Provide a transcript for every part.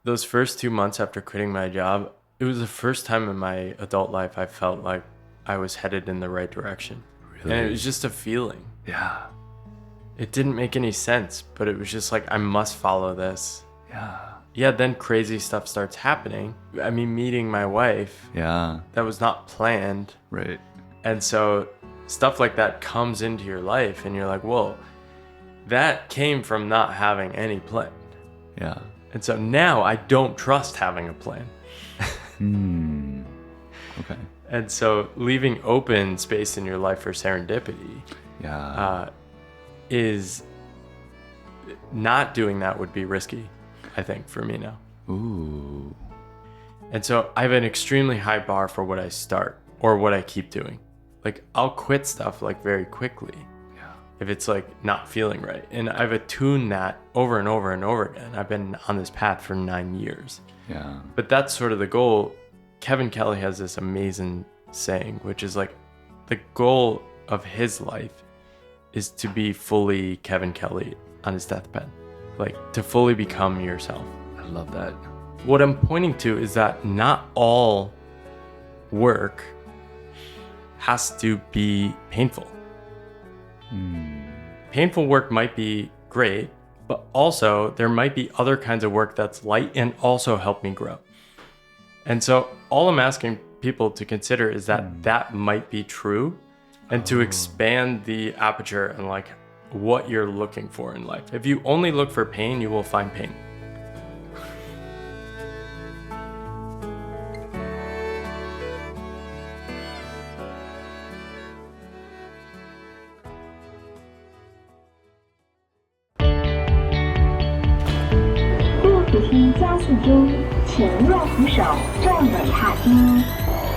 those first 2 months after quitting my job, it was the first time in my adult life I felt like I was headed in the right direction. Really? And it was just a feeling. Yeah. It didn't make any sense, but it was just like, I must follow this. Yeah. Then crazy stuff starts happening. I mean, meeting my wife. Yeah. That was not planned. Right. And so stuff like that comes into your life and you're like, whoa, that came from not having any plan. Yeah. And so now I don't trust having a plan. Okay. And so leaving open space in your life for serendipity is not doing that would be risky, I think, for me now. Ooh. And so I have an extremely high bar for what I start or what I keep doing. Like I'll quit stuff like very quickly if it's like not feeling right. And I've attuned that over and over and over again. I've been on this path for 9 years. Yeah. But that's sort of the goal. Kevin Kelly has this amazing saying, which is like the goal of his life is to be fully Kevin Kelly on his deathbed, like to fully become yourself. I love that. What I'm pointing to is that not all work has to be painful. Painful work might be great, but also there might be other kinds of work that's light and also help me grow. And so all I'm asking people to consider is that that might be true and to expand the aperture and like what you're looking for in life. If you only look for pain, you will find pain.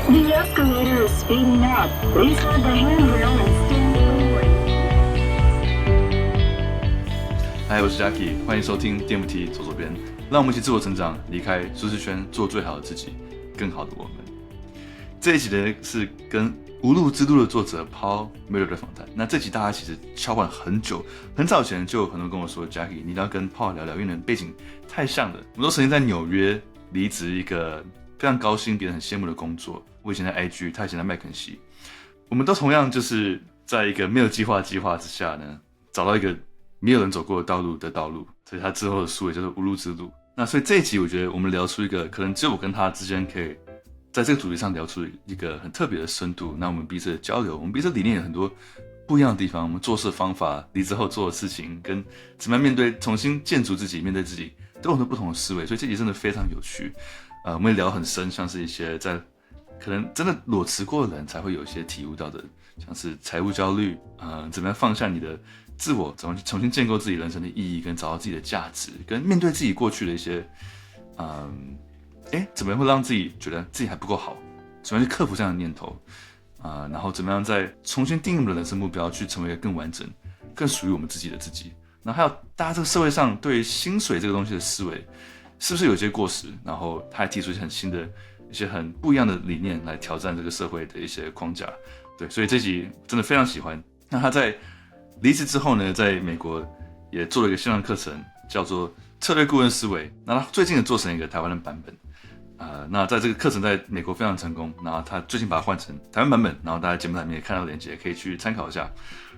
The escalator is speeding up. Please hold the handrail and stand forward. 嗨，我是 Jacky， 欢迎收听电扶梯左手边，让我们一起自我成长，离开舒适圈，做最好的自己，更好的我们。这一集呢是跟《无路之路》的作者 Paul 的访谈。那这集大家其实敲碗很久，很早前就有很多人跟我说 ，Jacky， 你一定要跟 Paul 聊聊，因为你们背景太像了。我们都曾经在纽约离职一个非常高薪、别人很羡慕的工作。我以前在 IG， 他以前在麦肯锡，我们都同样就是在一个没有计划之下呢，找到一个没有人走过的道路，所以他之后的书也叫做《无路之路》。那所以这一集我觉得我们聊出一个可能只有我跟他之间可以在这个主题上聊出一个很特别的深度。那我们彼此的交流，我们彼此的理念有很多不一样的地方，我们做事的方法、离职后做的事情，跟怎么样面对重新建筑自己、面对自己，都有很多不同的思维。所以这集真的非常有趣。我们也聊很深，像是一些在可能真的裸辞过的人才会有一些体悟到的，像是财务焦虑，怎么样放下你的自我，怎么去重新建构自己人生的意义，跟找到自己的价值，跟面对自己过去的一些，怎么样会让自己觉得自己还不够好，怎么样去克服这样的念头，然后怎么样再重新定义我们的人生目标，去成为一个更完整、更属于我们自己的自己。然后还有大家这个社会上对于薪水这个东西的思维，是不是有一些过时？然后他还提出一些很新的、一些很不一样的理念来挑战这个社会的一些框架。对，所以这集真的非常喜欢。那他在离职之后呢，在美国也做了一个线上课程，叫做策略顾问思维。那他最近也做成一个台湾的版本。那在这个课程在美国非常成功，然后他最近把它换成台湾版本，然后大家节目里面也看到链接，可以去参考一下。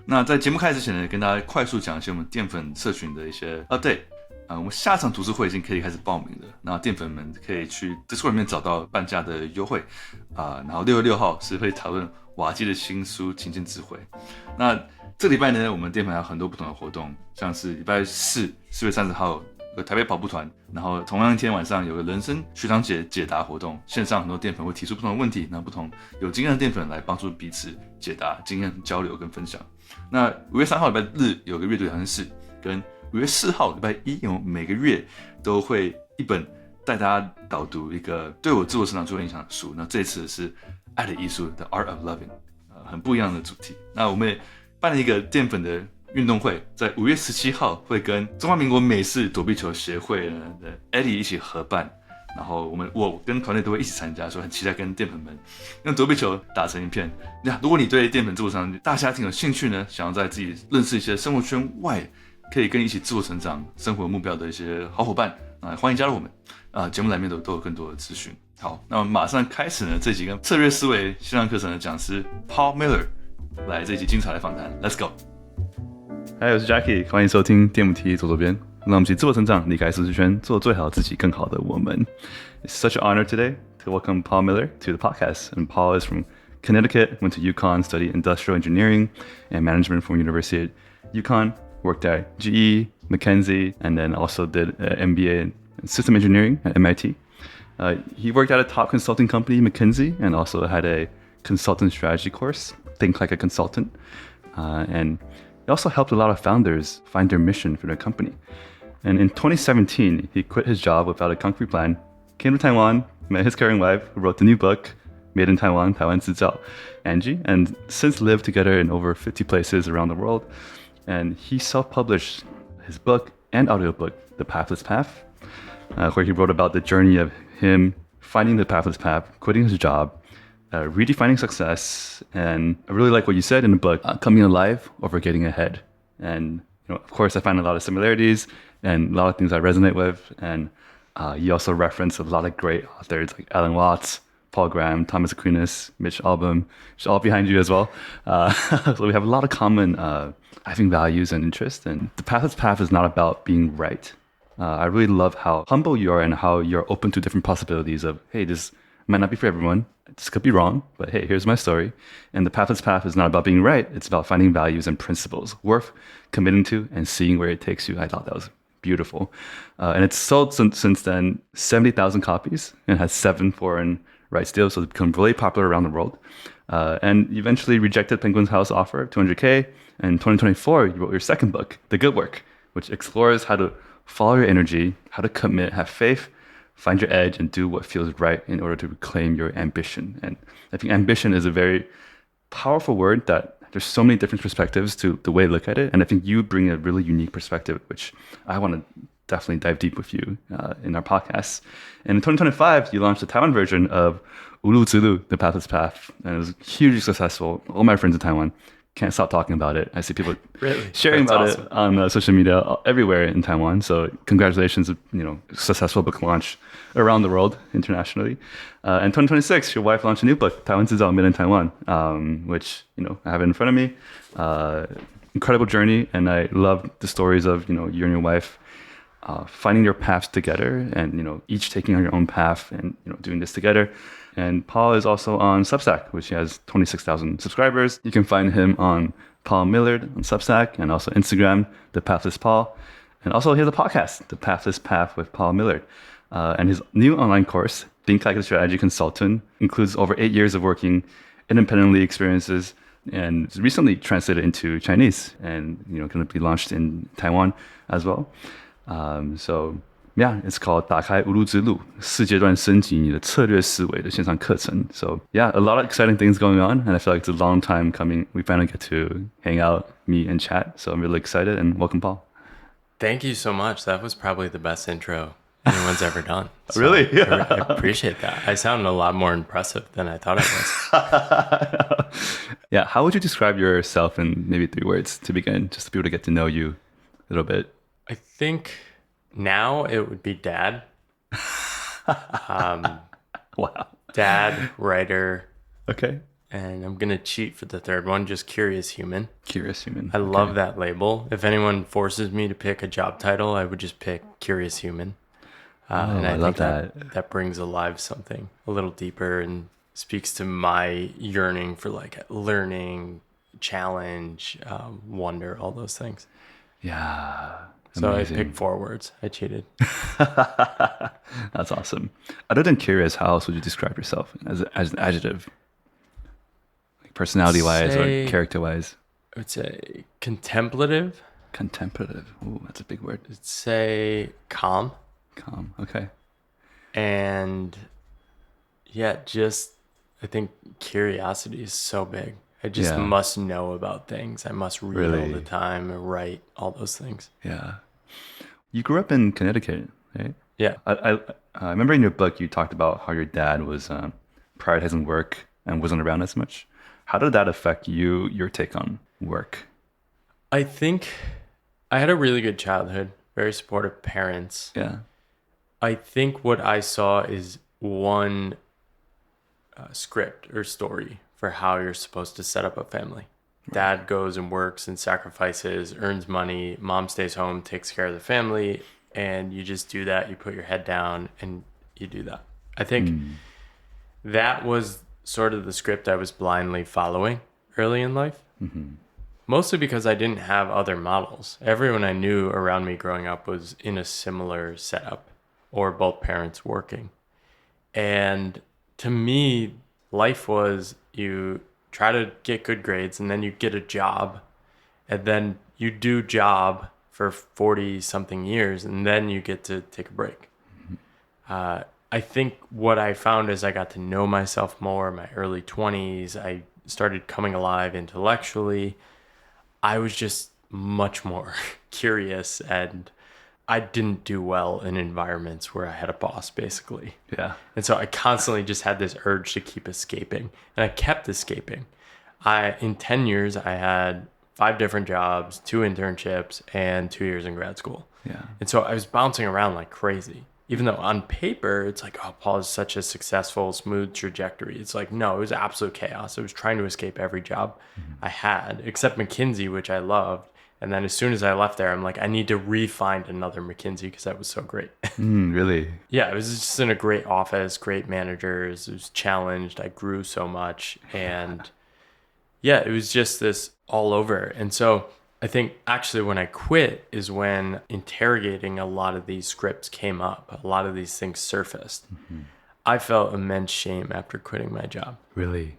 那在节目开始之前呢，跟大家快速讲一些我们淀粉社群的一些 update。我们下场读书会已经可以开始报名了，那淀粉们可以去 Discord 里面找到半价的优惠然后6月6号是会讨论瓦基的新书《情境智慧》。那这个礼拜呢，我们淀粉还有很多不同的活动，像是礼拜4月30号有台北跑步团，然后同样一天晚上有个人生学长姐解答活动，线上很多淀粉会提出不同的问题，然后不同有经验的淀粉来帮助彼此解答、经验交流跟分享。那5月3号礼拜日有个阅读聊天室，跟5月4号礼拜1，我们每个月都会一本带大家导读一个对我自我成长最有影响的书。那这次是《爱的艺术》The Art of Loving，很不一样的主题。那我们也办了一个淀粉的运动会，在5月17号会跟中华民国美式躲避球协会的 Eddie 一起合办。然后我跟团队都会一起参加，所以很期待跟淀粉们用躲避球打成一片。那如果你对淀粉自我成长大家庭有兴趣呢，想要在自己认识一些生活圈外可以跟你一起自我成长、生活目标的一些好伙伴，欢迎加入我们节目栏面都有更多的资讯。好，那我们马上开始呢这集跟策略思维线上课程的讲师 Paul Miller 来这一集精彩的访谈 ，Let's go。嗨，我是 Jacky， 欢迎收听电母题左边，让我们一起自我成长，离开舒适圈，做最好自己更好的我们。It's such an honor today to welcome Paul Miller to the podcast, and Paul is from Connecticut, went to UConn, studied industrial engineering and management from University of UConn, worked at GE, McKinsey, and then also did an MBA in system engineering at MIT. He worked at a top consulting company, McKinsey, and also had a consultant strategy course, Think Like a Consultant. And he also helped a lot of founders find their mission for their company. And in 2017, he quit his job without a concrete plan, came to Taiwan, met his caring wife, who wrote the new book, Made in Taiwan, 台湾制造, Angie, and since lived together in over 50 places around the world. And he self-published his book and audiobook, The Pathless Path, where he wrote about the journey of him finding the pathless path, quitting his job, redefining success, and I really like what you said in the book, coming alive over getting ahead. And of course, I find a lot of similarities and a lot of things I resonate with. And you also reference a lot of great authors like Alan Watts, Paul Graham, Thomas Aquinas, Mitch Albom, which are all behind you as well. So we have a lot of common, I think, values and interests. And the pathless path is not about being right. I really love how humble you are and how you're open to different possibilities of, hey, this might not be for everyone. This could be wrong, but hey, here's my story. And the pathless path is not about being right. It's about finding values and principles worth committing to and seeing where it takes you. I thought that was beautiful. And it's sold since then 70,000 copies and has 7 foreign rights deals. So it's become really popular around the world. And eventually rejected Penguin House offer of $200K. And in 2024, you wrote your second book, The Good Work, which explores how to follow your energy, how to commit, have faith, find your edge, and do what feels right in order to reclaim your ambition. And I think ambition is a very powerful word that there's so many different perspectives to the way to look at it. And I think you bring a really unique perspective, which I want to definitely dive deep with you in our podcast. And in 2025, you launched the Taiwan version of 无路之路, The Pathless Path. And it was hugely successful. All my friends in Taiwan can't stop talking about it. I see people sharing about it on social media everywhere in Taiwan. So congratulations, successful book launch around the world internationally. In 2026, your wife launched a new book, 台湾制造, Made in Taiwan, which, I have it in front of me. Incredible journey. And I love the stories of, you and your wife finding your paths together and, each taking on your own path and, doing this together. And Paul is also on Substack, which has 26,000 subscribers. You can find him on Paul Millard on Substack and also Instagram, The Pathless Paul. And also he has a podcast, The Pathless Path with Paul Millard. And his new online course, Think Like a Strategy Consultant, includes over 8 years of working independently experiences and is recently translated into Chinese and, going to be launched in Taiwan as well. Yeah, it's called 打开无路之路，四阶段升级你的策略思维的线上课程. So yeah, a lot of exciting things going on, and I feel like it's a long time coming. We finally get to hang out, meet, and chat. So I'm really excited, and welcome, Paul. Thank you so much. That was probably the best intro anyone's ever done. So really? Yeah. I appreciate that. I sounded a lot more impressive than I thought I was. Yeah, how would you describe yourself in maybe 3 words to begin, just to be able to get to know you a little bit? I think now it would be dad. Wow. Dad, writer. Okay. And I'm going to cheat for the third one, just curious human. Curious human. I love that label. If anyone forces me to pick a job title, I would just pick curious human. And I love think that brings alive something a little deeper and speaks to my yearning for like learning, challenge, wonder, all those things. Yeah. So Amazing. I picked 4 words. I cheated. That's awesome. Other than curious, how else would you describe yourself as an adjective? Like personality-wise or character-wise? I would say contemplative. Contemplative. Ooh, that's a big word. I'd say calm. Calm. Okay. And yeah, just I think curiosity is so big. I just must know about things. I must read all the time and write all those things. Yeah. You grew up in Connecticut, right? Yeah. I remember in your book you talked about how your dad was prioritizing work and wasn't around as much. How did that affect your take on work? I think I had a really good childhood, very supportive parents. Yeah. I think what I saw is one script or story for how you're supposed to set up a family. Dad goes and works and sacrifices, earns money. Mom stays home, takes care of the family. And you just do that. You put your head down and you do that. I think that was sort of the script I was blindly following early in life. Mostly because I didn't have other models. Everyone I knew around me growing up was in a similar setup or both parents working. And to me, life was you try to get good grades and then you get a job and then you do job for 40 something years and then you get to take a break. I think what I found as I got to know myself more in my early 20s, I started coming alive intellectually. I was just much more curious and I didn't do well in environments where I had a boss, basically. Yeah. And so I constantly just had this urge to keep escaping. And I kept escaping. In 10 years, I had 5 different jobs, 2 internships, and 2 years in grad school. Yeah. And so I was bouncing around like crazy. Even though on paper, it's like, oh, Paul is such a successful, smooth trajectory. It's like, no, it was absolute chaos. I was trying to escape every job I had, except McKinsey, which I loved. And then as soon as I left there, I'm like, I need to re-find another McKinsey because that was so great. Really? Yeah, it was just in a great office, great managers. It was challenged. I grew so much. And yeah, it was just this all over. And so I think actually when I quit is when interrogating a lot of these scripts came up. A lot of these things surfaced. I felt immense shame after quitting my job. Really?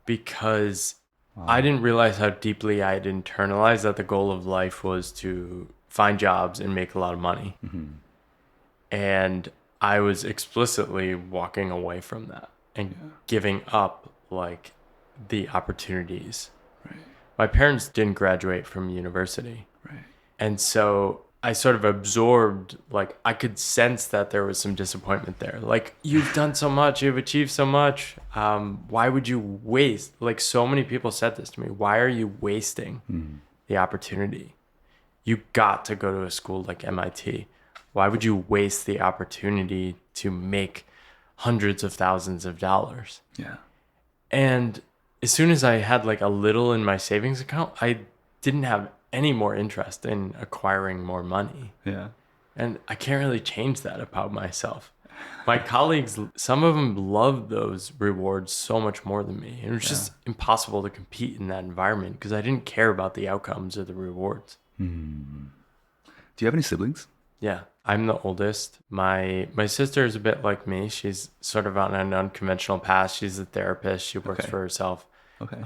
Because I didn't realize how deeply I had internalized that the goal of life was to find jobs and make a lot of money. And I was explicitly walking away from that and giving up like the opportunities. My parents didn't graduate from university. And so I sort of absorbed, like I could sense that there was some disappointment there. Like, you've done so much, you've achieved so much. Why would you waste? Like, so many people said this to me. Why are you wasting the opportunity? You got to go to a school like MIT. Why would you waste the opportunity to make hundreds of thousands of dollars? Yeah. And as soon as I had like a little in my savings account, I didn't have any more interest in acquiring more money. Yeah. And I can't really change that about myself. My colleagues, some of them loved those rewards so much more than me. It was just impossible to compete in that environment because I didn't care about the outcomes or the rewards. Do you have any siblings? Yeah, I'm the oldest. My sister is a bit like me. She's sort of on an unconventional path. She's a therapist. She works for herself. Okay.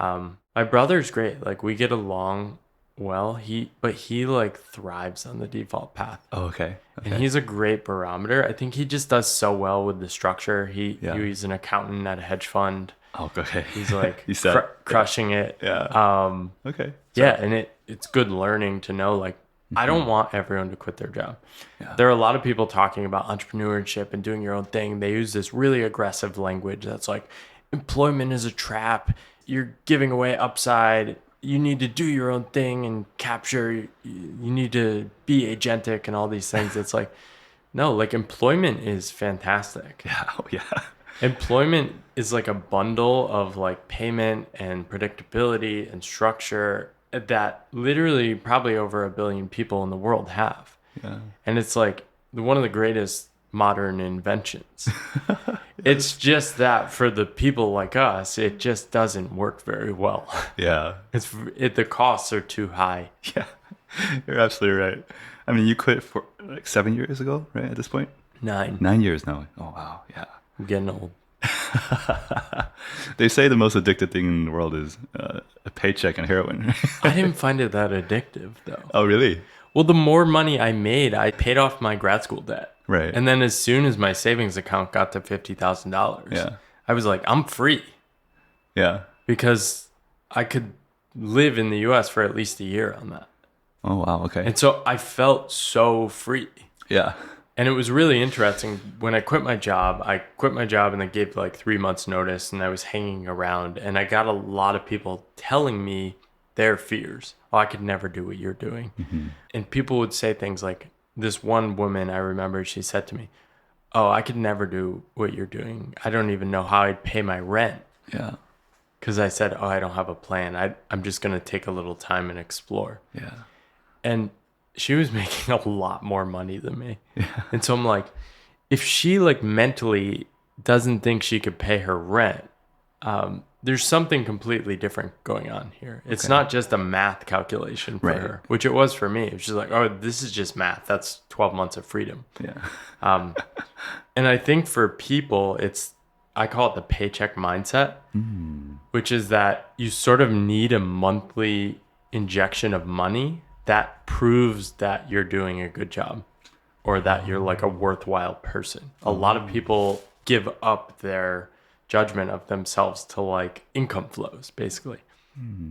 My brother's great. Like, we get along well. He like thrives on the default path. Oh, okay. And he's a great barometer. I think he just does so well with the structure. He's an accountant at a hedge fund. Oh, okay. He's like He's crushing it. Yeah. Okay. Yeah, and it's good learning to know, like, I don't want everyone to quit their job. Yeah. There are a lot of people talking about entrepreneurship and doing your own thing. They use this really aggressive language that's like, employment is a trap. You're giving away upside. You need to do your own thing and capture. You need to be agentic and all these things. It's like, no, like, employment is fantastic. Yeah. Oh, yeah. Employment is like a bundle of like payment and predictability and structure that literally probably over 1 billion people in the world have. Yeah. And it's like one of the greatest modern inventions. It's just that for the people like us, it just doesn't work very well. Yeah. The costs are too high. Yeah. You're absolutely right. I mean, you quit for like 7 years ago, right? At this point? 9. 9 years now. Oh, wow. Yeah. I'm getting old. They say the most addictive thing in the world is a paycheck and heroin. I didn't find it that addictive, though. Oh, really? Well, the more money I made, I paid off my grad school debt. Right. And then as soon as my savings account got to $50,000, I was like, I'm free. Yeah. Because I could live in the US for at least a year on that. Oh, wow. Okay. And so I felt so free. Yeah. And it was really interesting. When I quit my job and then gave like 3 months notice, and I was hanging around, and I got a lot of people telling me their fears. Oh, I could never do what you're doing. And people would say things like, this one woman, I remember she said to me, "Oh, I could never do what you're doing. I don't even know how I'd pay my rent." Yeah. Because I said, "Oh, I don't have a plan. I'm just going to take a little time and explore." Yeah. And she was making a lot more money than me. Yeah. And so I'm like, if she like mentally doesn't think she could pay her rent, there's something completely different going on here. It's not just a math calculation for her, which it was for me. She's like, "Oh, this is just math. That's 12 months of freedom." Yeah. And I think for people, I call it the paycheck mindset, which is that you sort of need a monthly injection of money that proves that you're doing a good job or that you're like a worthwhile person. A lot of people give up their judgment of themselves to like income flows, basically.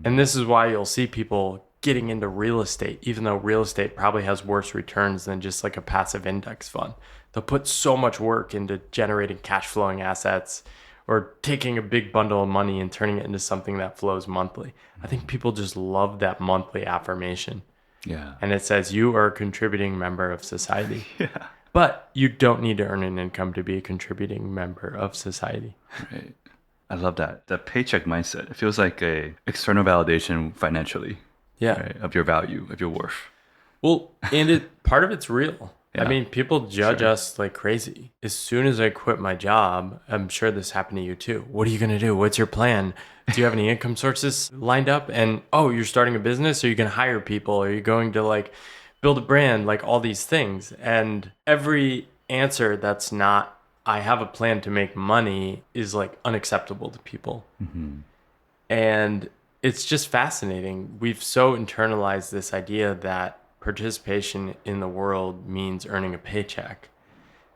And this is why you'll see people getting into real estate, even though real estate probably has worse returns than just like a passive index fund. They'll put so much work into generating cash flowing assets or taking a big bundle of money and turning it into something that flows monthly. I think people just love that monthly affirmation. Yeah. And it says you are a contributing member of society. Yeah. But you don't need to earn an income to be a contributing member of society. Right. I love that. That paycheck mindset. It feels like a external validation financially. Yeah. Right? Of your value, of your worth. Well, and part of it's real. Yeah. I mean, people judge us like crazy. As soon as I quit my job, I'm sure this happened to you too. What are you going to do? What's your plan? Do you have any income sources lined up? And, oh, you're starting a business? Are you going to hire people? Are you going to like build a brand? Like all these things. And every answer that's not, I have a plan to make money is like unacceptable to people. And it's just fascinating. We've so internalized this idea that participation in the world means earning a paycheck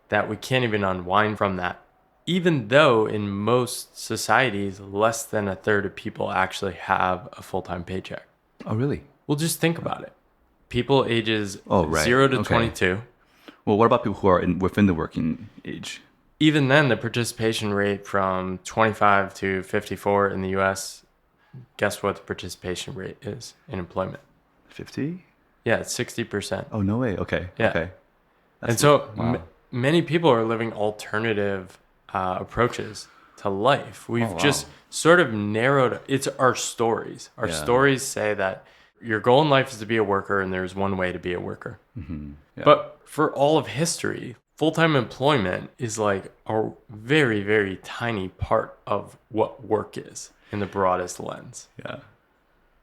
that we can't even unwind from that. Even though in most societies, less than a third of people actually have a full-time paycheck. Oh, really? Well, just think about it. People ages 0 to 22. Well, what about people who are within the working age? Even then, the participation rate from 25 to 54 in the U.S., guess what the participation rate is in employment? 50? Yeah, it's 60%. Oh, no way. Okay. Yeah. Okay. And so many people are living alternative approaches to life. We've just sort of narrowed, it's our stories. Our stories say that your goal in life is to be a worker and there's one way to be a worker. Yeah. But for all of history, full-time employment is like a very, very tiny part of what work is in the broadest lens. Yeah.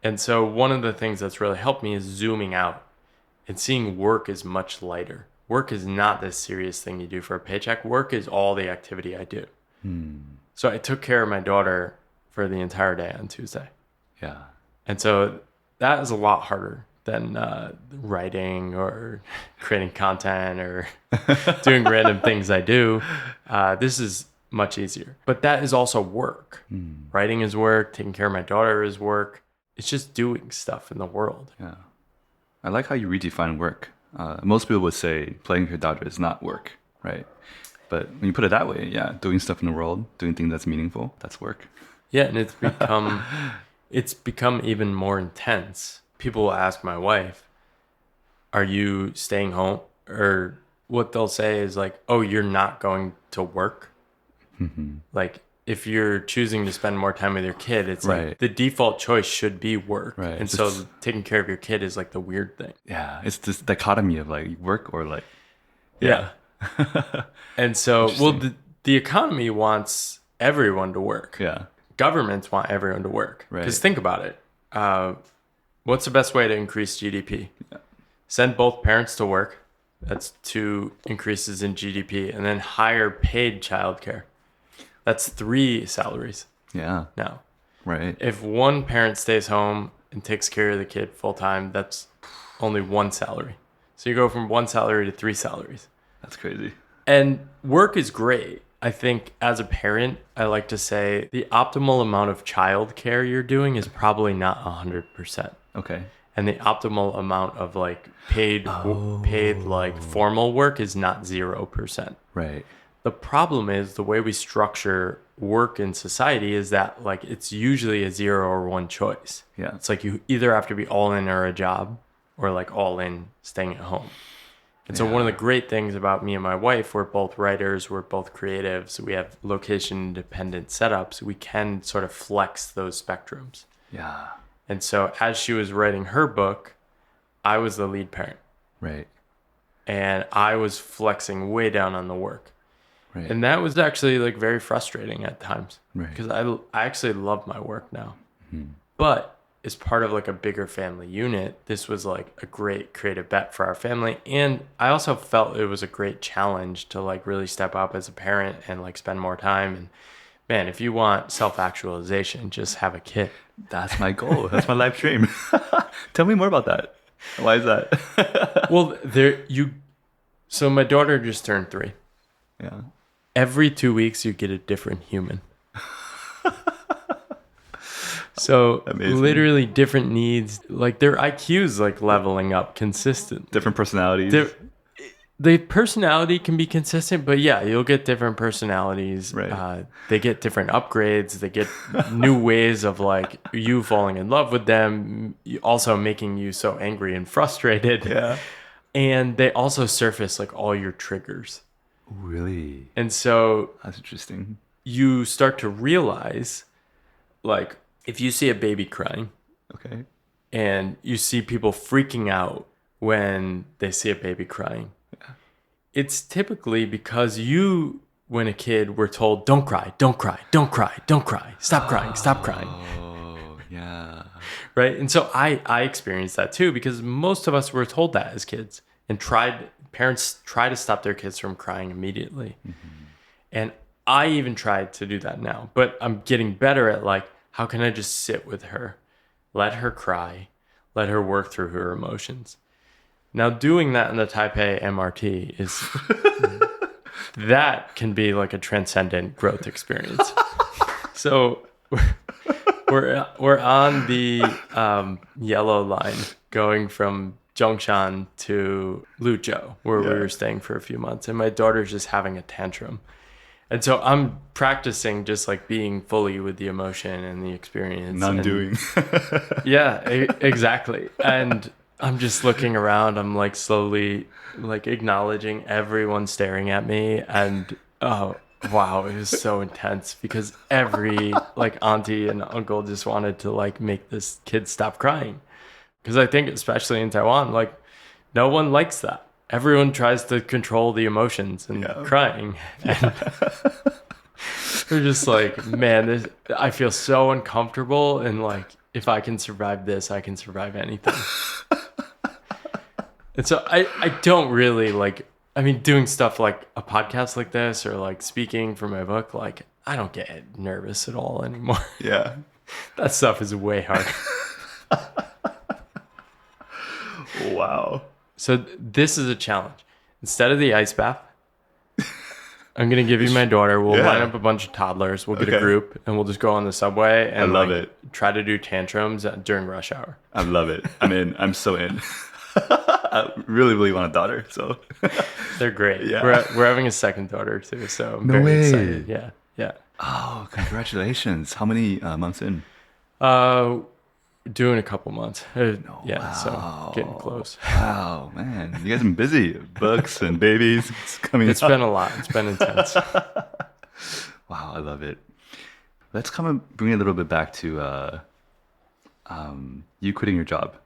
And so one of the things that's really helped me is zooming out and seeing work is much lighter. Work is not this serious thing you do for a paycheck. Work is all the activity I do. So I took care of my daughter for the entire day on Tuesday. Yeah. And so that is a lot harder than writing or creating content or doing random things I do. This is much easier. But that is also work. Writing is work. Taking care of my daughter is work. It's just doing stuff in the world. Yeah. I like how you redefine work. Most people would say playing with your daughter is not work, right? But when you put it that way, yeah, doing stuff in the world, doing things that's meaningful, that's work. Yeah, and it's become even more intense. People will ask my wife, "Are you staying home?" Or what they'll say is like, "Oh, you're not going to work." Like if you're choosing to spend more time with your kid, it's like the default choice should be work. Right. And so taking care of your kid is like the weird thing. Yeah. It's this dichotomy of like work or like. Yeah. And so, well, the economy wants everyone to work. Yeah. Governments want everyone to work. Right. Because think about it. What's the best way to increase GDP? Yeah. Send both parents to work. That's 2 increases in GDP. And then hire paid childcare. That's 3 salaries. Yeah. Now. Right. If one parent stays home and takes care of the kid full time, that's only 1 salary. So you go from 1 salary to 3 salaries. That's crazy. And work is great. I think as a parent, I like to say the optimal amount of childcare you're doing is probably not 100%. Okay. And the optimal amount of like paid like formal work is not 0%. Right. The problem is the way we structure work in society is that like it's usually a 0 or 1 choice. Yeah. It's like you either have to be all in or a job or like all in staying at home. And so one of the great things about me and my wife, we're both writers, we're both creatives, we have location-independent setups. We can sort of flex those spectrums. Yeah. And so as she was writing her book, I was the lead parent. Right. And I was flexing way down on the work. Right. And that was actually like very frustrating at times. Right. Because I actually love my work now. Mm-hmm. But as part of like a bigger family unit, this was like a great creative bet for our family. And I also felt it was a great challenge to like really step up as a parent and like spend more time. And man, if you want self-actualization, just have a kid. That's my goal. That's my life dream. Tell me more about that. Why is that? Well, so my daughter just turned 3. Yeah. Every 2 weeks, you get a different human. So amazing. Literally different needs, like their IQ's like leveling up consistent. Different personalities. The personality can be consistent, but yeah, you'll get different personalities. Right. They get different upgrades. They get new ways of like you falling in love with them, also making you so angry and frustrated. Yeah. And they also surface like all your triggers. Really? And so that's interesting. You start to realize like, if you see a baby crying, okay, and you see people freaking out when they see a baby crying, it's typically because you, when a kid, were told, don't cry, don't cry, don't cry, don't cry, stop crying, stop crying. Oh, yeah. Right? And so I experienced that too, because most of us were told that as kids, and parents try to stop their kids from crying immediately. Mm-hmm. And I even tried to do that now, but I'm getting better at like, how can I just sit with her, let her cry, let her work through her emotions? Now, doing that in the Taipei MRT is, that can be like a transcendent growth experience. So we're on the yellow line going from Zhongshan to Luzhou, where we were staying for a few months, and my daughter's just having a tantrum. And so I'm practicing just like being fully with the emotion and the experience. Non-doing. Yeah, exactly. And I'm just looking around. I'm like slowly like acknowledging everyone staring at me. And oh, wow, it was so intense because every like auntie and uncle just wanted to like make this kid stop crying. Because I think especially in Taiwan, like no one likes that. Everyone tries to control the emotions and crying. And they're just like, man, I feel so uncomfortable. And like, if I can survive this, I can survive anything. And so I don't really like, I mean, doing stuff like a podcast like this or like speaking for my book, like I don't get nervous at all anymore. Yeah. That stuff is way harder. Wow. So this is a challenge. Instead of the ice bath, I'm going to give you my daughter. We'll line up a bunch of toddlers. We'll get a group and we'll just go on the subway and I love it. Try to do tantrums during rush hour. I love it. I'm in. I'm so in. I really, really want a daughter. So they're great. Yeah. We're having a second daughter too. So I'm no very way. excited. Yeah. Yeah. Oh, congratulations. How many months in? Doing a couple months. Yeah, wow. So getting close. Wow, man. You guys have been busy. Books and babies. It's been a lot. It's been intense. Wow, I love it. Let's come and bring it a little bit back to you quitting your job.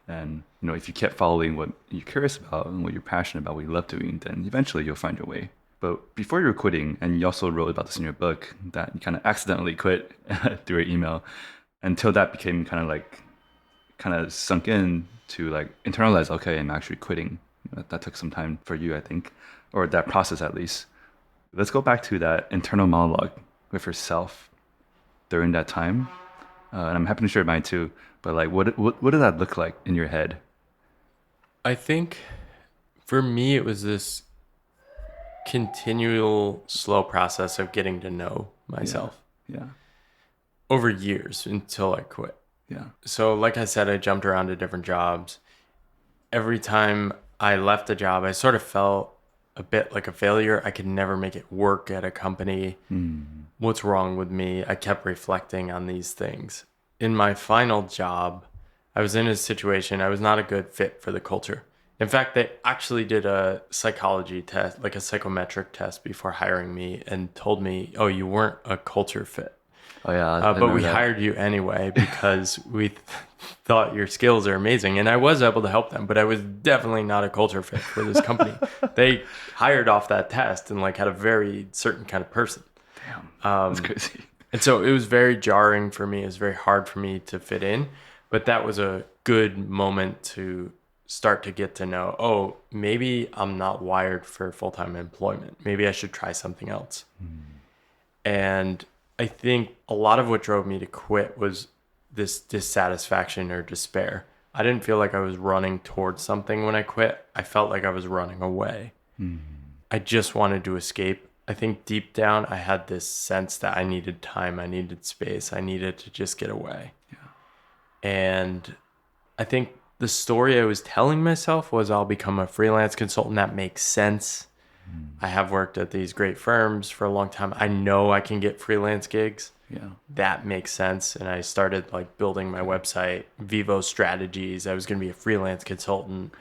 And, you know, if you kept following what you're curious about and what you're passionate about, what you love doing, then eventually you'll find your way. But before you were quitting, and you also wrote about this in your book, that you kind of accidentally quit through your email, until that became kind of sunk in to like internalize, okay, I'm actually quitting. That took some time for you, I think, or that process at least. Let's go back to that internal monologue with yourself during that time. And I'm happy to share mine too, but like, what did that look like in your head? I think for me, it was this continual slow process of getting to know myself. Yeah. Over years until I quit. Yeah. So like I said, I jumped around to different jobs. Every time I left a job, I sort of felt a bit like a failure. I could never make it work at a company. What's wrong with me? I kept reflecting on these things. In my final job, I was in a situation, I was not a good fit for the culture. In fact, they actually did a psychology test, like a psychometric test before hiring me and told me, oh, you weren't a culture fit. Oh, yeah. But we hired you anyway because we thought your skills are amazing. And I was able to help them, but I was definitely not a culture fit for this company. They hired off that test and like had a very certain kind of person. Damn, that's crazy. And so it was very jarring for me. It was very hard for me to fit in. But that was a good moment to start to get to know, oh, maybe I'm not wired for full-time employment. Maybe I should try something else. And I think a lot of what drove me to quit was this dissatisfaction or despair. I didn't feel like I was running towards something when I quit. I felt like I was running away. I just wanted to escape. I think deep down, I had this sense that I needed time, I needed space, I needed to just get away. And I think the story I was telling myself was I'll become a freelance consultant. That makes sense. I have worked at these great firms for a long time. I know I can get freelance gigs. Yeah. That makes sense. And I started like building my website, Vivo Strategies. I was going to be a freelance consultant.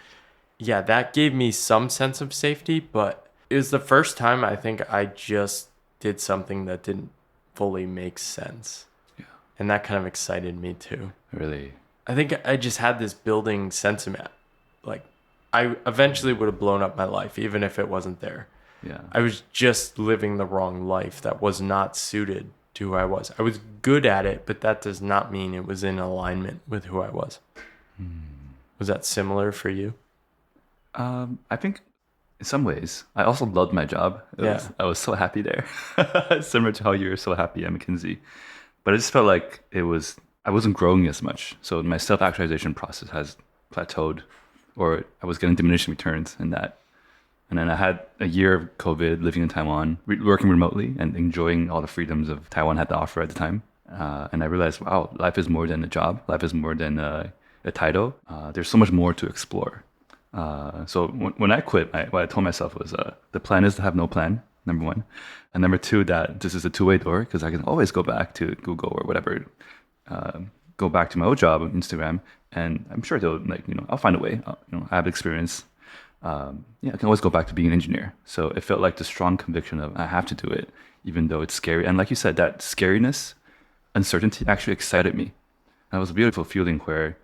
Yeah, that gave me some sense of safety, but it was the first time I think I just did something that didn't fully make sense. Yeah. And that kind of excited me too. Really? I think I just had this building sentiment. Like, I eventually would have blown up my life, even if it wasn't there. Yeah. I was just living the wrong life that was not suited to who I was. I was good at it, but that does not mean it was in alignment with who I was. Was that similar for you? I think in some ways, I also loved my job. I was so happy there. Similar to how you're so happy at McKinsey. But I just felt like I wasn't growing as much. So my self-actualization process has plateaued, or I was getting diminishing returns in that. And then I had a year of COVID, living in Taiwan, working remotely and enjoying all the freedoms of Taiwan had to offer at the time. And I realized, wow, life is more than a job. Life is more than a title. There's so much more to explore. So when I quit, what I told myself was the plan is to have no plan, number one. And number two, that this is a two-way door because I can always go back to Google or whatever, go back to my old job on Instagram. And I'm sure they'll I'll find a way. I have experience. I can always go back to being an engineer. So it felt like the strong conviction of I have to do it, even though it's scary. And like you said, that scariness, uncertainty actually excited me. That was a beautiful feeling where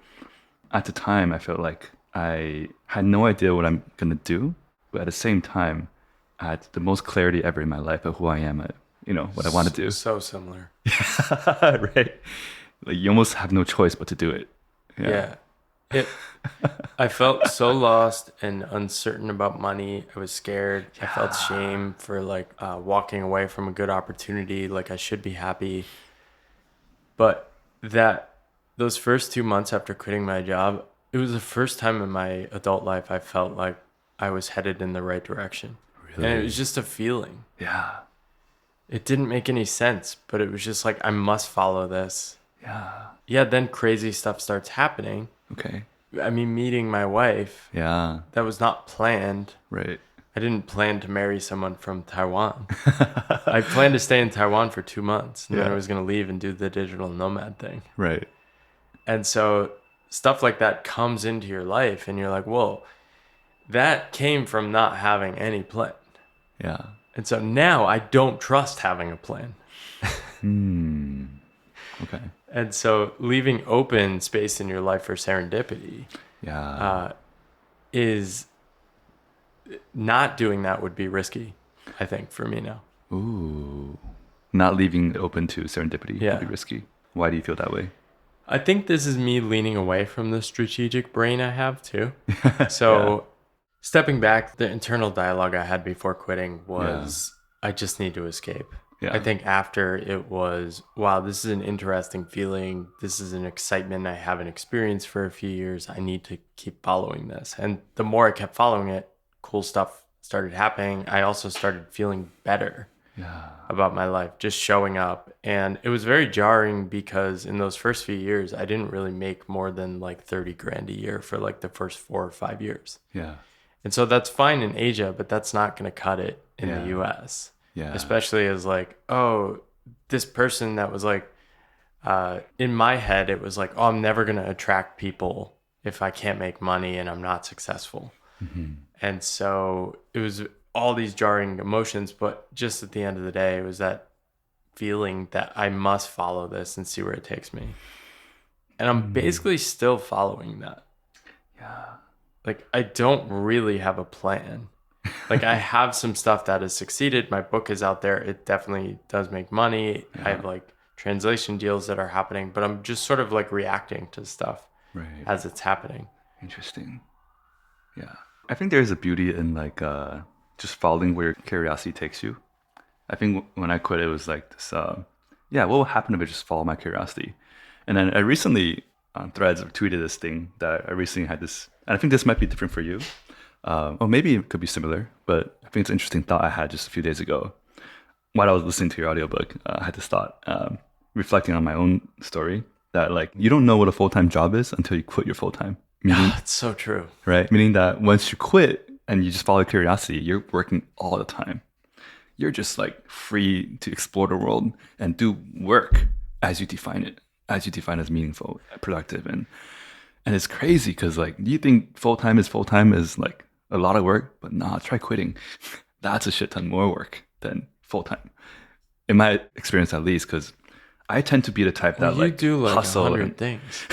at the time I felt like I had no idea what I'm going to do. But at the same time, I had the most clarity ever in my life of who I am, what I want to do. So similar. Right. Like you almost have no choice but to do it. Yeah. I felt so lost and uncertain about money. I was scared. I felt shame for walking away from a good opportunity. Like I should be happy. But those first 2 months after quitting my job, it was the first time in my adult life I felt like I was headed in the right direction. Really? And it was just a feeling. Yeah. It didn't make any sense, but it was just like, I must follow this. Yeah, then crazy stuff starts happening. Okay. I mean, meeting my wife. Yeah. That was not planned. Right. I didn't plan to marry someone from Taiwan. I planned to stay in Taiwan for 2 months. And then I was going to leave and do the digital nomad thing. Right. And so stuff like that comes into your life and you're like, whoa, that came from not having any plan. Yeah. And so now I don't trust having a plan. Okay. And so leaving open space in your life for serendipity is not doing that would be risky, I think, for me now. Ooh. Not leaving it open to serendipity would be risky. Why do you feel that way? I think this is me leaning away from the strategic brain I have too. So stepping back, the internal dialogue I had before quitting was, I just need to escape. I think after it was, wow, this is an interesting feeling. This is an excitement I haven't experienced for a few years. I need to keep following this. And the more I kept following it, cool stuff started happening. I also started feeling better about my life, just showing up. And it was very jarring because in those first few years, I didn't really make more than like 30 grand a year for like the first 4 or 5 years. Yeah. And so that's fine in Asia, but that's not going to cut it in the US. Yeah. Especially as like, oh, this person that was like, in my head, it was like, oh, I'm never going to attract people if I can't make money and I'm not successful. And so it was all these jarring emotions, but just at the end of the day, it was that feeling that I must follow this and see where it takes me. And I'm basically still following that. Yeah. Like, I don't really have a plan. Like, I have some stuff that has succeeded. My book is out there. It definitely does make money. I have like translation deals that are happening, but I'm just sort of like reacting to stuff as it's happening. Interesting. Yeah. I think there's a beauty in like just following where your curiosity takes you. I think when I quit, it was like this, what will happen if I just follow my curiosity? And then I recently, on Threads, tweeted this thing that I recently had this, and I think this might be different for you. Or maybe it could be similar, but I think it's an interesting thought I had just a few days ago. While I was listening to your audiobook, I had this thought, reflecting on my own story, that like, you don't know what a full-time job is until you quit your full-time. It's so true. Right? Meaning that once you quit and you just follow curiosity, you're working all the time. You're just like free to explore the world and do work as you define it, as meaningful, productive. And it's crazy because like, you think full-time is like a lot of work, but nah, try quitting. That's a shit ton more work than full-time. In my experience, at least, because I tend to be the type that like do like hustle 100 things.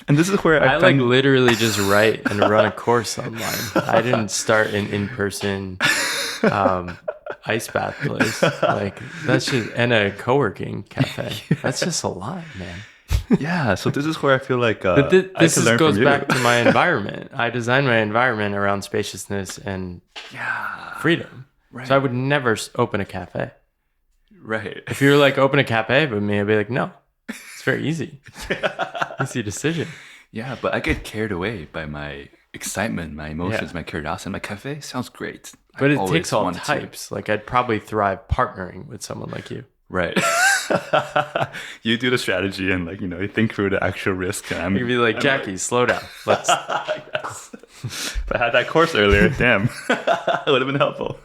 And this is where I like literally just write and run a course online. I didn't start an in-person ice bath place. Like, that's just, and a co-working cafe. That's just a lot, man. Yeah, so this is where I feel like but this goes back to my environment. I designed my environment around spaciousness and freedom. Right. So I would never open a cafe. Right. If you were like, open a cafe with me, I'd be like, no. It's very easy. Easy decision. Yeah, but I get carried away by my excitement, my emotions, my curiosity. My cafe sounds great. But it takes all types. Like, I'd probably thrive partnering with someone like you. Right. You do the strategy and like, you think through the actual risk. And You'd be like, Jacky, slow down. Let's. Yes. If I had that course earlier, damn, it would have been helpful.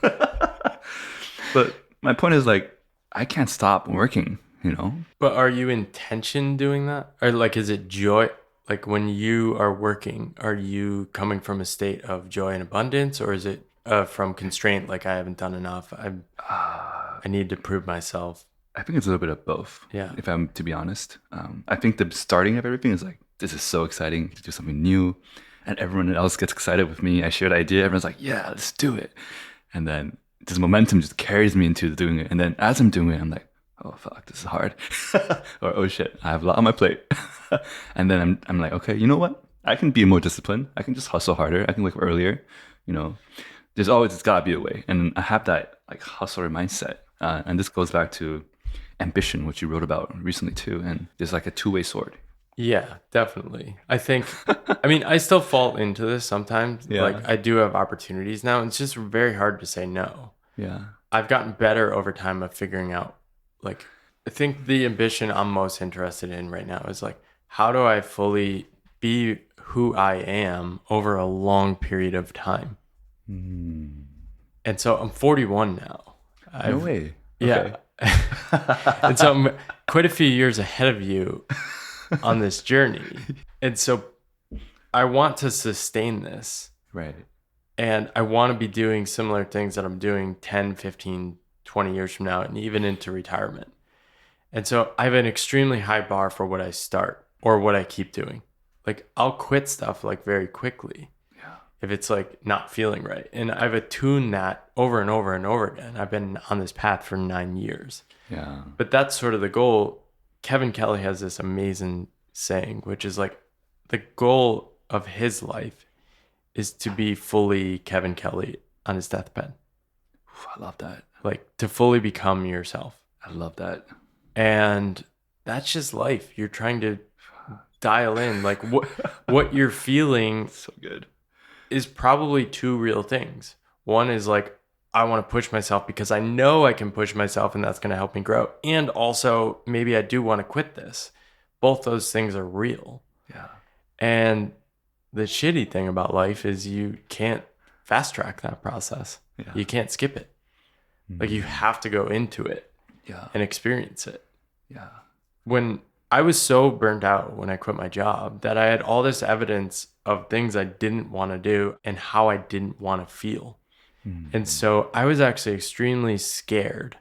But my point is like, I can't stop working, But are you intention doing that? Or like, is it joy? Like, when you are working, are you coming from a state of joy and abundance, or is it from constraint? Like, I haven't done enough. I need to prove myself. I think it's a little bit of both. Yeah. If I'm to be honest, I think the starting of everything is like, this is so exciting to do something new, and everyone else gets excited with me. I share the idea. Everyone's like, yeah, let's do it. And then this momentum just carries me into doing it. And then as I'm doing it, I'm like, oh fuck, this is hard. Or oh shit, I have a lot on my plate. And then I'm like, okay, you know what? I can be more disciplined. I can just hustle harder. I can wake up earlier. It's gotta be a way. And I have that like hustler mindset. And this goes back to ambition, which you wrote about recently too. And there's like a two-way sword. Yeah, definitely. I think, I still fall into this sometimes. Yeah. Like, I do have opportunities now. It's just very hard to say no. Yeah. I've gotten better over time of figuring out, like, I think the ambition I'm most interested in right now is like, how do I fully be who I am over a long period of time? And so I'm 41 now. No way. Yeah. Okay. And so I'm quite a few years ahead of you on this journey. And so I want to sustain this. Right. And I want to be doing similar things that I'm doing 10, 15, 20 years from now, and even into retirement. And so I have an extremely high bar for what I start or what I keep doing. Like, I'll quit stuff like very quickly if it's like not feeling right. And I've attuned that over and over and over again. I've been on this path for 9 years. Yeah. But that's sort of the goal. Kevin Kelly has this amazing saying, which is like, the goal of his life is to be fully Kevin Kelly on his deathbed. I love that. Like, to fully become yourself. I love that. And that's just life. You're trying to dial in like what you're feeling. So good. Is probably two real things. One is like, I want to push myself because I know I can push myself and that's going to help me grow. And also, maybe I do want to quit this. Both those things are real. Yeah. And the shitty thing about life is you can't fast track that process. Yeah. You can't skip it. Like, you have to go into it and experience it. Yeah. When I was so burned out when I quit my job that I had all this evidence of things I didn't want to do and how I didn't want to feel. And so I was actually extremely scared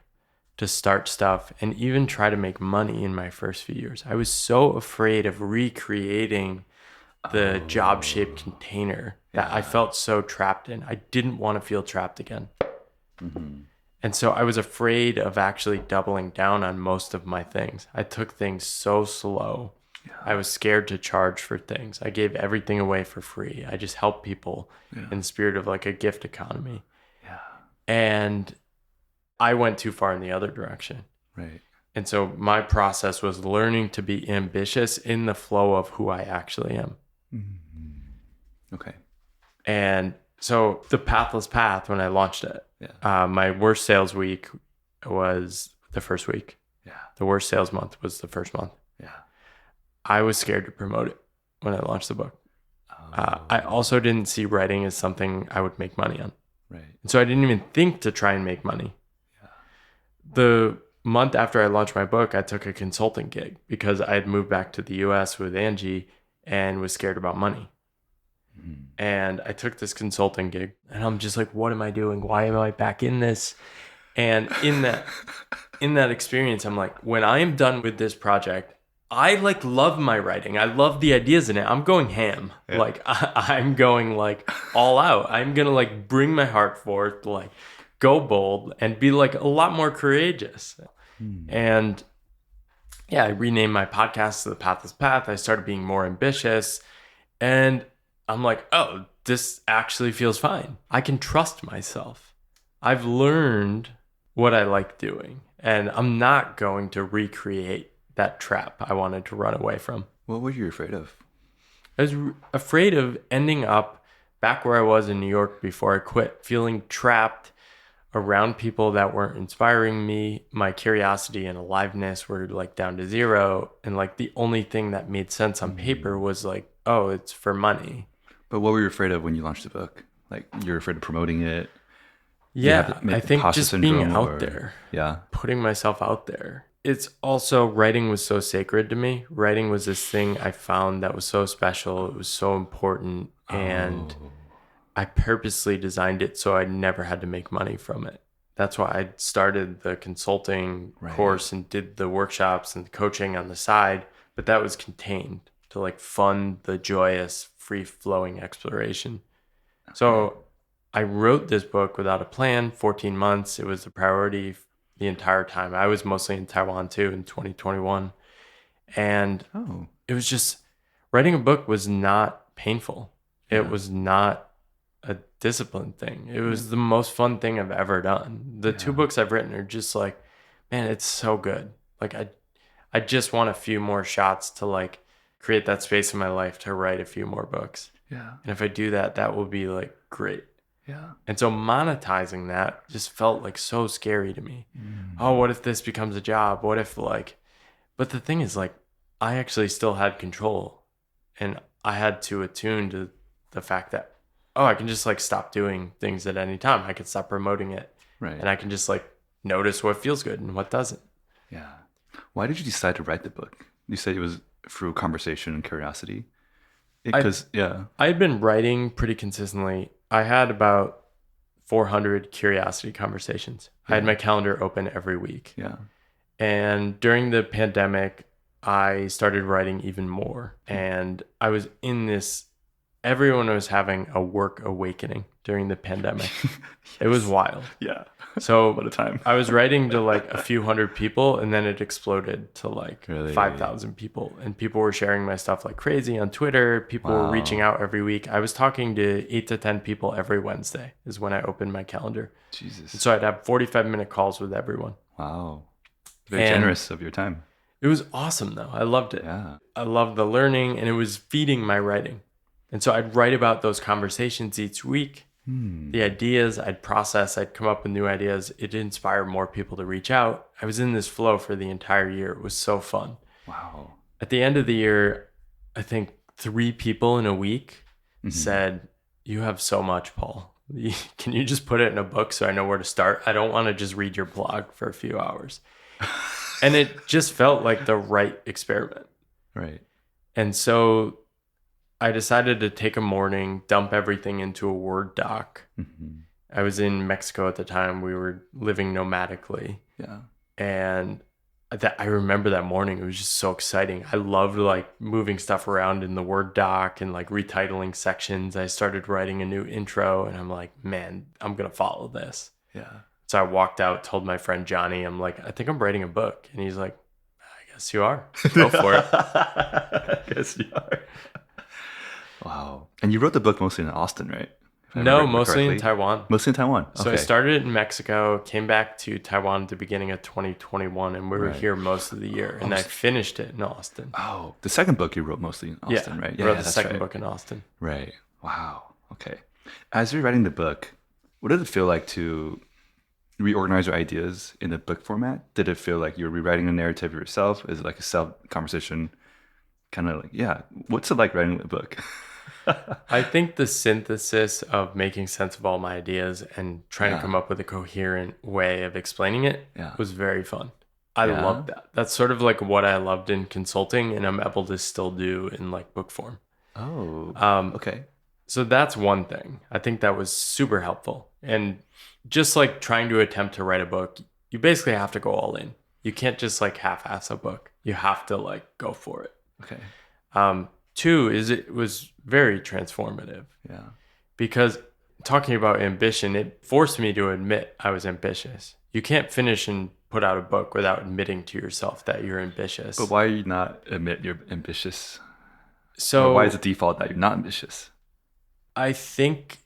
to start stuff and even try to make money in my first few years. I was so afraid of recreating the job-shaped container that I felt so trapped in. I didn't want to feel trapped again. And so I was afraid of actually doubling down on most of my things. I took things so slow. I was scared to charge for things. I gave everything away for free. I just helped people in the spirit of like a gift economy. And I went too far in the other direction. Right. And so my process was learning to be ambitious in the flow of who I actually am. Okay. And so the Pathless Path, when I launched it, my worst sales week was the first week. The worst sales month was the first month. I was scared to promote it when I launched the book. I also didn't see writing as something I would make money on. Right. And so I didn't even think to try and make money. The month after I launched my book, I took a consulting gig because I had moved back to the US with Angie and was scared about money. And I took this consulting gig and I'm just like, what am I doing? Why am I back in this? And in that experience, I'm like, when I am done with this project, I like love my writing. I love the ideas in it. I'm going ham. Like I'm going like all out. I'm going to like bring my heart forth, like go bold and be like a lot more courageous. And I renamed my podcast to the Pathless Path. I started being more ambitious and I'm like, oh, this actually feels fine. I can trust myself. I've learned what I like doing and I'm not going to recreate that trap I wanted to run away from. What were you afraid of? I was afraid of ending up back where I was in New York before I quit, feeling trapped around people that weren't inspiring me. My curiosity and aliveness were like down to zero. And like the only thing that made sense on paper was like, oh, it's for money. But what were you afraid of when you launched the book? Like you're afraid of promoting it? Yeah, I think just being out there. Yeah. Putting myself out there. It's also, writing was so sacred to me. Writing was this thing I found that was so special. It was so important. And I purposely designed it so I never had to make money from it. That's why I started the consulting course and did the workshops and the coaching on the side. But that was contained to like fund the joyous, free-flowing exploration. So I wrote this book without a plan, 14 months. It was the priority the entire time. I was mostly in Taiwan too in 2021. And it was just, writing a book was not painful. It was not a discipline thing. It was the most fun thing I've ever done. The 2 books I've written are just like, man, it's so good. Like I just want a few more shots to like create that space in my life to write a few more books. And if I do that, that will be like great. And so monetizing that just felt like so scary to me. Oh, what if this becomes a job? What if like, but the thing is like, I actually still had control and I had to attune to the fact that, oh, I can just like stop doing things at any time. I can stop promoting it. And I can just like notice what feels good and what doesn't. Why did you decide to write the book? You said it was through conversation and curiosity. Because I had been writing pretty consistently. I had about 400 curiosity conversations. I had my calendar open every week. And during the pandemic, I started writing even more. And I was in this, everyone was having a work awakening during the pandemic. It was wild. So what a time. I was writing to like a few hundred people and then it exploded to like 5,000 people. And people were sharing my stuff like crazy on Twitter. People were reaching out every week. I was talking to 8 to 10 people every Wednesday is when I opened my calendar. Jesus. And so I'd have 45-minute calls with everyone. Wow. Very generous of your time. It was awesome though. I loved it. I loved the learning and it was feeding my writing. And so I'd write about those conversations each week. The ideas I'd process, I'd come up with new ideas. It'd inspire more people to reach out. I was in this flow for the entire year. It was so fun. Wow. At the end of the year, I think 3 people in a week said, you have so much, Paul. Can you just put it in a book so I know where to start? I don't want to just read your blog for a few hours. And it just felt like the right experiment. Right. And so I decided to take a morning, dump everything into a Word doc. I was in Mexico at the time. We were living nomadically. Yeah. And I remember that morning. It was just so exciting. I loved like moving stuff around in the Word doc and like retitling sections. I started writing a new intro and I'm like, man, I'm going to follow this. Yeah. So I walked out, told my friend Johnny, I'm like, I think I'm writing a book. And he's like, I guess you are. Go for it. I guess you are. Wow. And you wrote the book mostly in Austin, right? No, mostly in Taiwan. Mostly in Taiwan. So I started it in Mexico, came back to Taiwan at the beginning of 2021, and we were here most of the year. And I finished it in Austin. Oh, the second book you wrote mostly in Austin, right? Yeah, I wrote the second book in Austin. Right. Wow. Okay. As you're writing the book, what did it feel like to reorganize your ideas in a book format? Did it feel like you're rewriting the narrative yourself? Is it like a self-conversation? Kind of like, yeah. What's it like writing a book? I think the synthesis of making sense of all my ideas and trying to come up with a coherent way of explaining it was very fun. I loved that. That's sort of like what I loved in consulting, and I'm able to still do in like book form. Oh, okay. So that's one thing. I think that was super helpful. And just like trying to attempt to write a book, you basically have to go all in. You can't just like half-ass a book. You have to like go for it. Okay. Two is it was very transformative. Yeah. Because talking about ambition, it forced me to admit I was ambitious. You can't finish and put out a book without admitting to yourself that you're ambitious. But why you not admit you're ambitious? So or why is the default that you're not ambitious? I think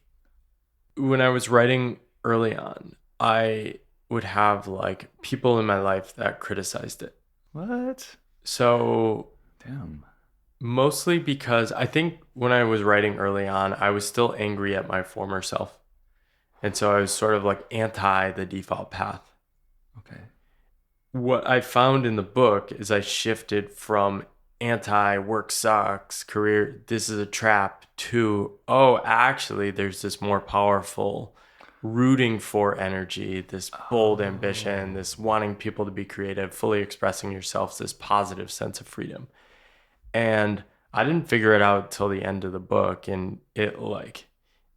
when I was writing early on, I would have like people in my life that criticized it. What? So damn. Mostly because I think when I was writing early on, I was still angry at my former self. And so I was sort of like anti the default path. Okay. What I found in the book is I shifted from anti work sucks, career, this is a trap, to, oh, actually, there's this more powerful rooting for energy, this bold ambition, this wanting people to be creative, fully expressing yourself, this positive sense of freedom. And I didn't figure it out till the end of the book, and it like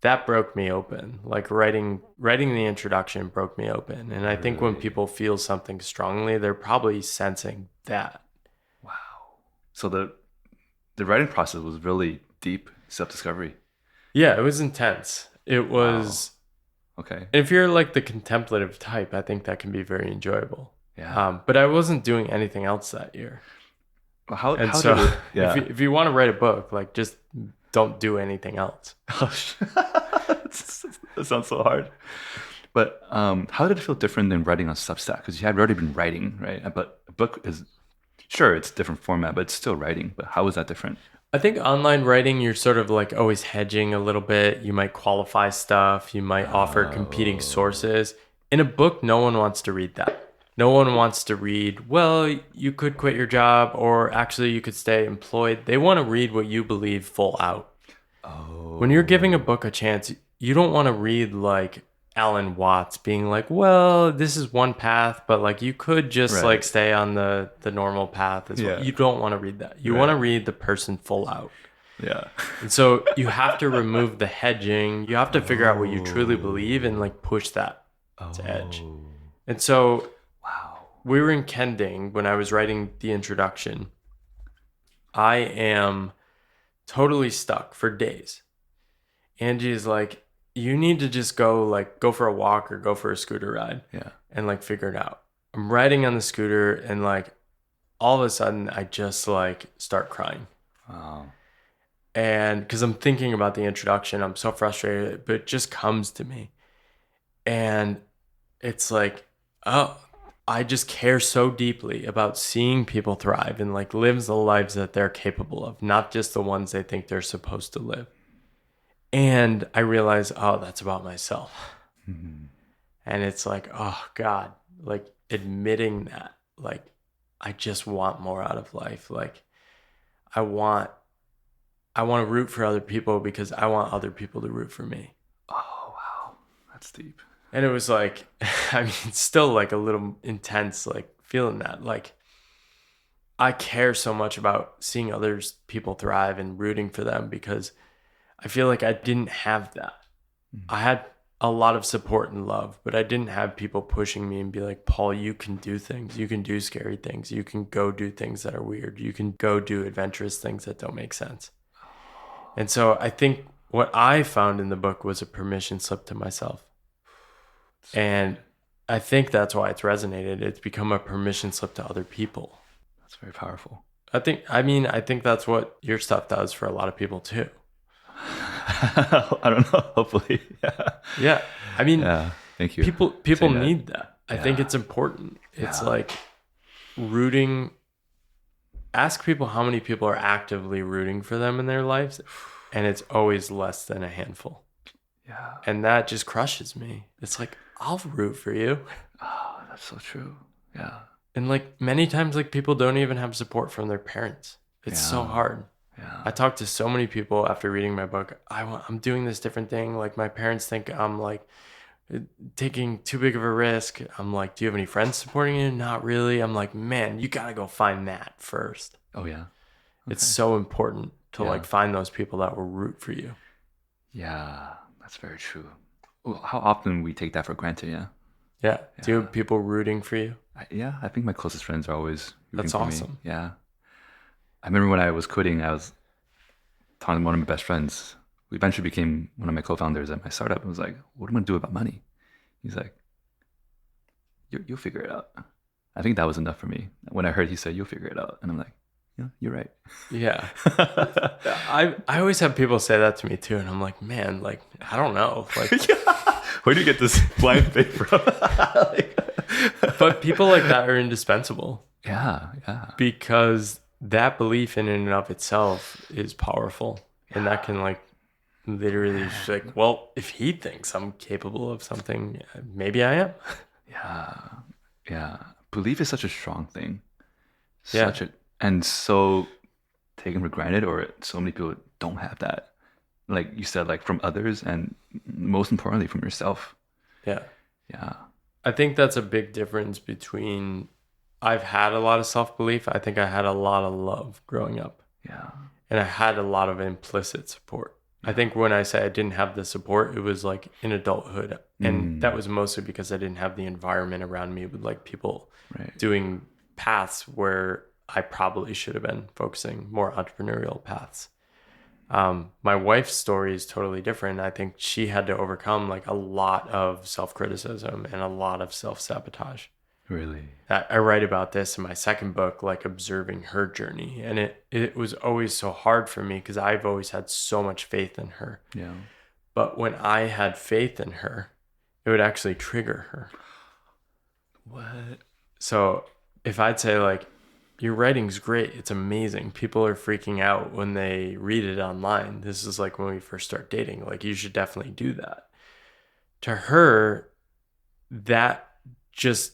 that broke me open. Like writing the introduction broke me open. And I think when people feel something strongly, they're probably sensing that. Wow. So the writing process was really deep self-discovery. Yeah, it was intense. It was okay. If you're like the contemplative type, I think that can be very enjoyable. Yeah. But I wasn't doing anything else that year. How did it, if you want to write a book, like just don't do anything else. That sounds so hard. But how did it feel different than writing on Substack? Because you had already been writing, right? But a book is, sure, it's a different format, but it's still writing. But how was that different? I think online writing, you're sort of like always hedging a little bit. You might qualify stuff. You might offer competing sources. In a book, no one wants to read that. No one wants to read, well, you could quit your job, or actually you could stay employed. They want to read what you believe full out. Oh. When you're giving a book a chance, you don't want to read like Alan Watts being like, well, this is one path, but like you could just like stay on the normal path as well. You don't want to read that. You want to read the person full out. Yeah. And so you have to remove the hedging. You have to figure out what you truly believe and like push that to edge. And so we were in Kending when I was writing the introduction. I am totally stuck for days. Angie is like, you need to just go for a walk or go for a scooter ride and like figure it out. I'm riding on the scooter and like all of a sudden I just like start crying. Wow. And because I'm thinking about the introduction, I'm so frustrated, but it just comes to me. And it's like, oh, I just care so deeply about seeing people thrive and like live the lives that they're capable of, not just the ones they think they're supposed to live. And I realize, oh, that's about myself. Mm-hmm. And it's like, oh God, like admitting that, like, I just want more out of life. Like I want to root for other people because I want other people to root for me. Oh, wow. That's deep. And it was like, I mean, it's still like a little intense, like feeling that. Like I care so much about seeing others people thrive and rooting for them because I feel like I didn't have that. I had a lot of support and love, but I didn't have people pushing me and be like, Paul, you can do things. You can do scary things. You can go do things that are weird. You can go do adventurous things that don't make sense. And so I think what I found in the book was a permission slip to myself. And I think that's why it's resonated. It's become a permission slip to other people. That's very powerful. I think that's what your stuff does for a lot of people too. I don't know. Hopefully. Yeah. I mean, thank you. People need that. I think it's important. It's like rooting. Ask people how many people are actively rooting for them in their lives, and it's always less than a handful. Yeah. And that just crushes me. It's like, I'll root for you. Oh, that's so true. Yeah. And like many times, like people don't even have support from their parents. It's so hard. Yeah. I talked to so many people after reading my book. I'm doing this different thing. Like my parents think I'm like taking too big of a risk. I'm like, do you have any friends supporting you? Not really. I'm like, man, you got to go find that first. Oh yeah. Okay. It's so important to like find those people that will root for you. Yeah, that's very true. Well, how often we take that for granted, Yeah. Do you have people rooting for you? I think my closest friends are always rooting That's for awesome. me. Yeah. I remember when I was quitting, I was talking to one of my best friends. We eventually became one of my co-founders at my startup. I was like, what am I going to do about money? He's like, you'll figure it out. I think that was enough for me. When I heard he said, you'll figure it out. And I'm like, yeah, you're right. Yeah. I always have people say that to me too. And I'm like, man, like, I don't know. Like, where do you get this blind faith from? But people like that are indispensable. Yeah. Because that belief in and of itself is powerful. And that can like literally just like, well, if he thinks I'm capable of something, maybe I am. Yeah. Belief is such a strong thing. Yeah. And so taken for granted, or so many people don't have that. Like you said, like from others, and most importantly from yourself. Yeah. Yeah. I think that's a big difference between I've had a lot of self-belief. I think I had a lot of love growing up. Yeah. And I had a lot of implicit support. I think when I say I didn't have the support, it was like in adulthood. And that was mostly because I didn't have the environment around me with like people doing paths where I probably should have been focusing, more entrepreneurial paths. My wife's story is totally different. I think she had to overcome like a lot of self-criticism and a lot of self-sabotage. Really? I write about this in my second book, like observing her journey. And it was always so hard for me because I've always had so much faith in her. Yeah. But when I had faith in her, it would actually trigger her. What? So if I'd say like, your writing's great, it's amazing, people are freaking out when they read it online. This is like when we first start dating, like you should definitely do that. To her, that just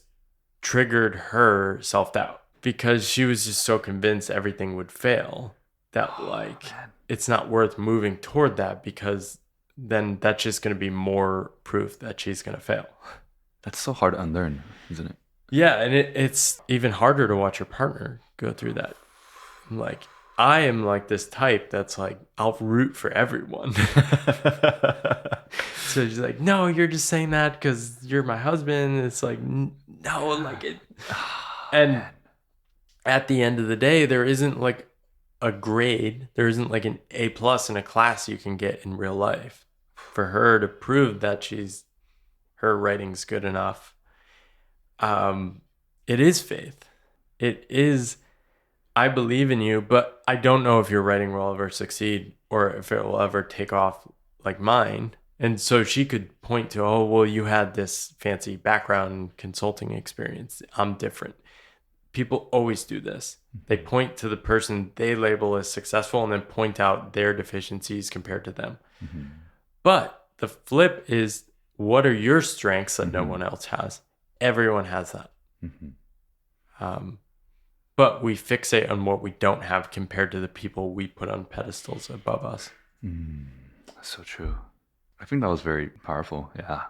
triggered her self-doubt because she was just so convinced everything would fail that like it's not worth moving toward that because then that's just going to be more proof that she's going to fail. That's so hard to unlearn, isn't it? Yeah, and it's even harder to watch your partner go through that. Like, I am like this type that's like, I'll root for everyone. So she's like, no, you're just saying that because you're my husband. It's like, no, like it. And at the end of the day, there isn't like a grade. There isn't like an A+ in a class you can get in real life for her to prove that her writing's good enough. It is faith. It is, I believe in you, but I don't know if your writing will ever succeed or if it will ever take off like mine. And so she could point to, oh, well, you had this fancy background consulting experience. I'm different. People always do this. They point to the person they label as successful and then point out their deficiencies compared to them. Mm-hmm. But the flip is, what are your strengths that no one else has? Everyone has that. But we fixate on what we don't have compared to the people we put on pedestals above us. That's so true. I think that was very powerful. Yeah.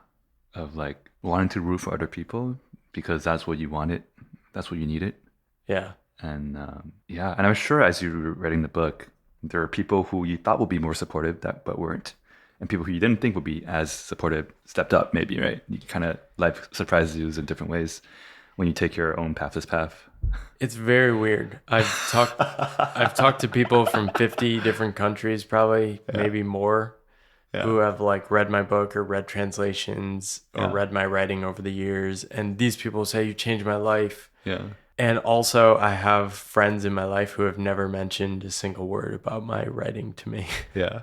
Of like wanting to root for other people because that's what you wanted. That's what you needed. Yeah. And and I'm sure as you were writing the book, there are people who you thought would be more supportive but weren't. And people who you didn't think would be as supportive stepped up, maybe, right? You kind of, life surprises you in different ways when you take your own pathless path. It's very weird. I've talked to people from 50 different countries, probably maybe more, who have like read my book or read translations or read my writing over the years. And these people say, you changed my life. Yeah. And also I have friends in my life who have never mentioned a single word about my writing to me. Yeah.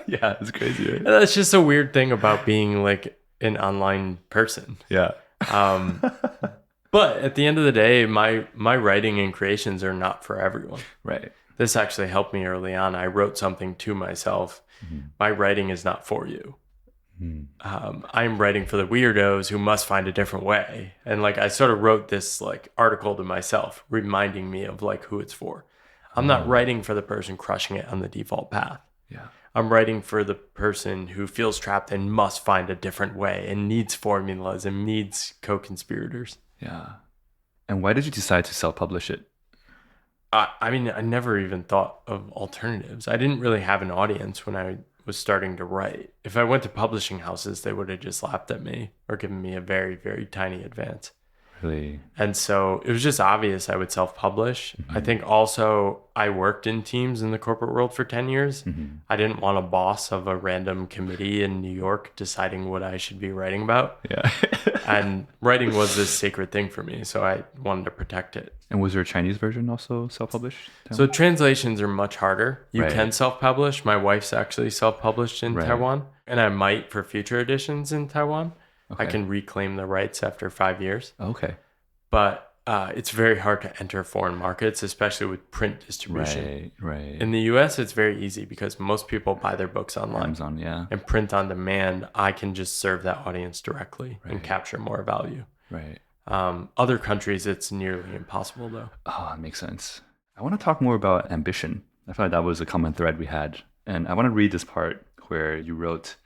Yeah, it's crazy, right? And that's just a weird thing about being like an online person. Yeah. But at the end of the day, my writing and creations are not for everyone. Right. This actually helped me early on. I wrote something to myself. My writing is not for you. I'm writing for the weirdos who must find a different way. And like I sort of wrote this like article to myself, reminding me of like who it's for. I'm not writing for the person crushing it on the default path. Yeah. I'm writing for the person who feels trapped and must find a different way and needs formulas and needs co-conspirators. Yeah. And why did you decide to self-publish it? I mean, I never even thought of alternatives. I didn't really have an audience when I was starting to write. If I went to publishing houses, they would have just laughed at me or given me a very, very tiny advance. Really? And so it was just obvious I would self-publish. I think also I worked in teams in the corporate world for 10 years. I didn't want a boss of a random committee in New York deciding what I should be writing about. Yeah. And writing was this sacred thing for me, so I wanted to protect it. And was there a Chinese version also self-published? So translations are much harder. You Right. can self-publish. My wife's actually self-published in Right. Taiwan, and I might for future editions in Taiwan. I Okay. can reclaim the rights after 5 years. Okay. But it's very hard to enter foreign markets, especially with print distribution. Right. In the US, it's very easy because most people buy their books online. Amazon, yeah. And print on demand, I can just serve that audience directly and capture more value. Right. Other countries, it's nearly impossible, though. Oh, that makes sense. I want to talk more about ambition. I felt like that was a common thread we had. And I want to read this part where you wrote,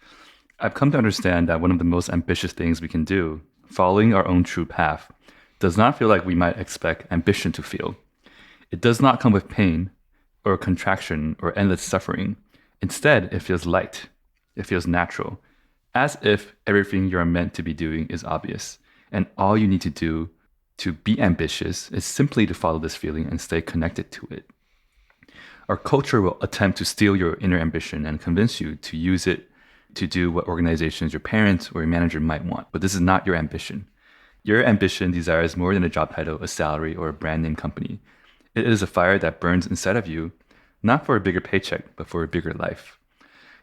I've come to understand that one of the most ambitious things we can do, following our own true path, does not feel like we might expect ambition to feel. It does not come with pain or contraction or endless suffering. Instead, it feels light. It feels natural, as if everything you're meant to be doing is obvious. And all you need to do to be ambitious is simply to follow this feeling and stay connected to it. Our culture will attempt to steal your inner ambition and convince you to use it to do what organizations your parents or your manager might want. But this is not your ambition. Your ambition desires more than a job title, a salary, or a brand name company. It is a fire that burns inside of you, not for a bigger paycheck, but for a bigger life.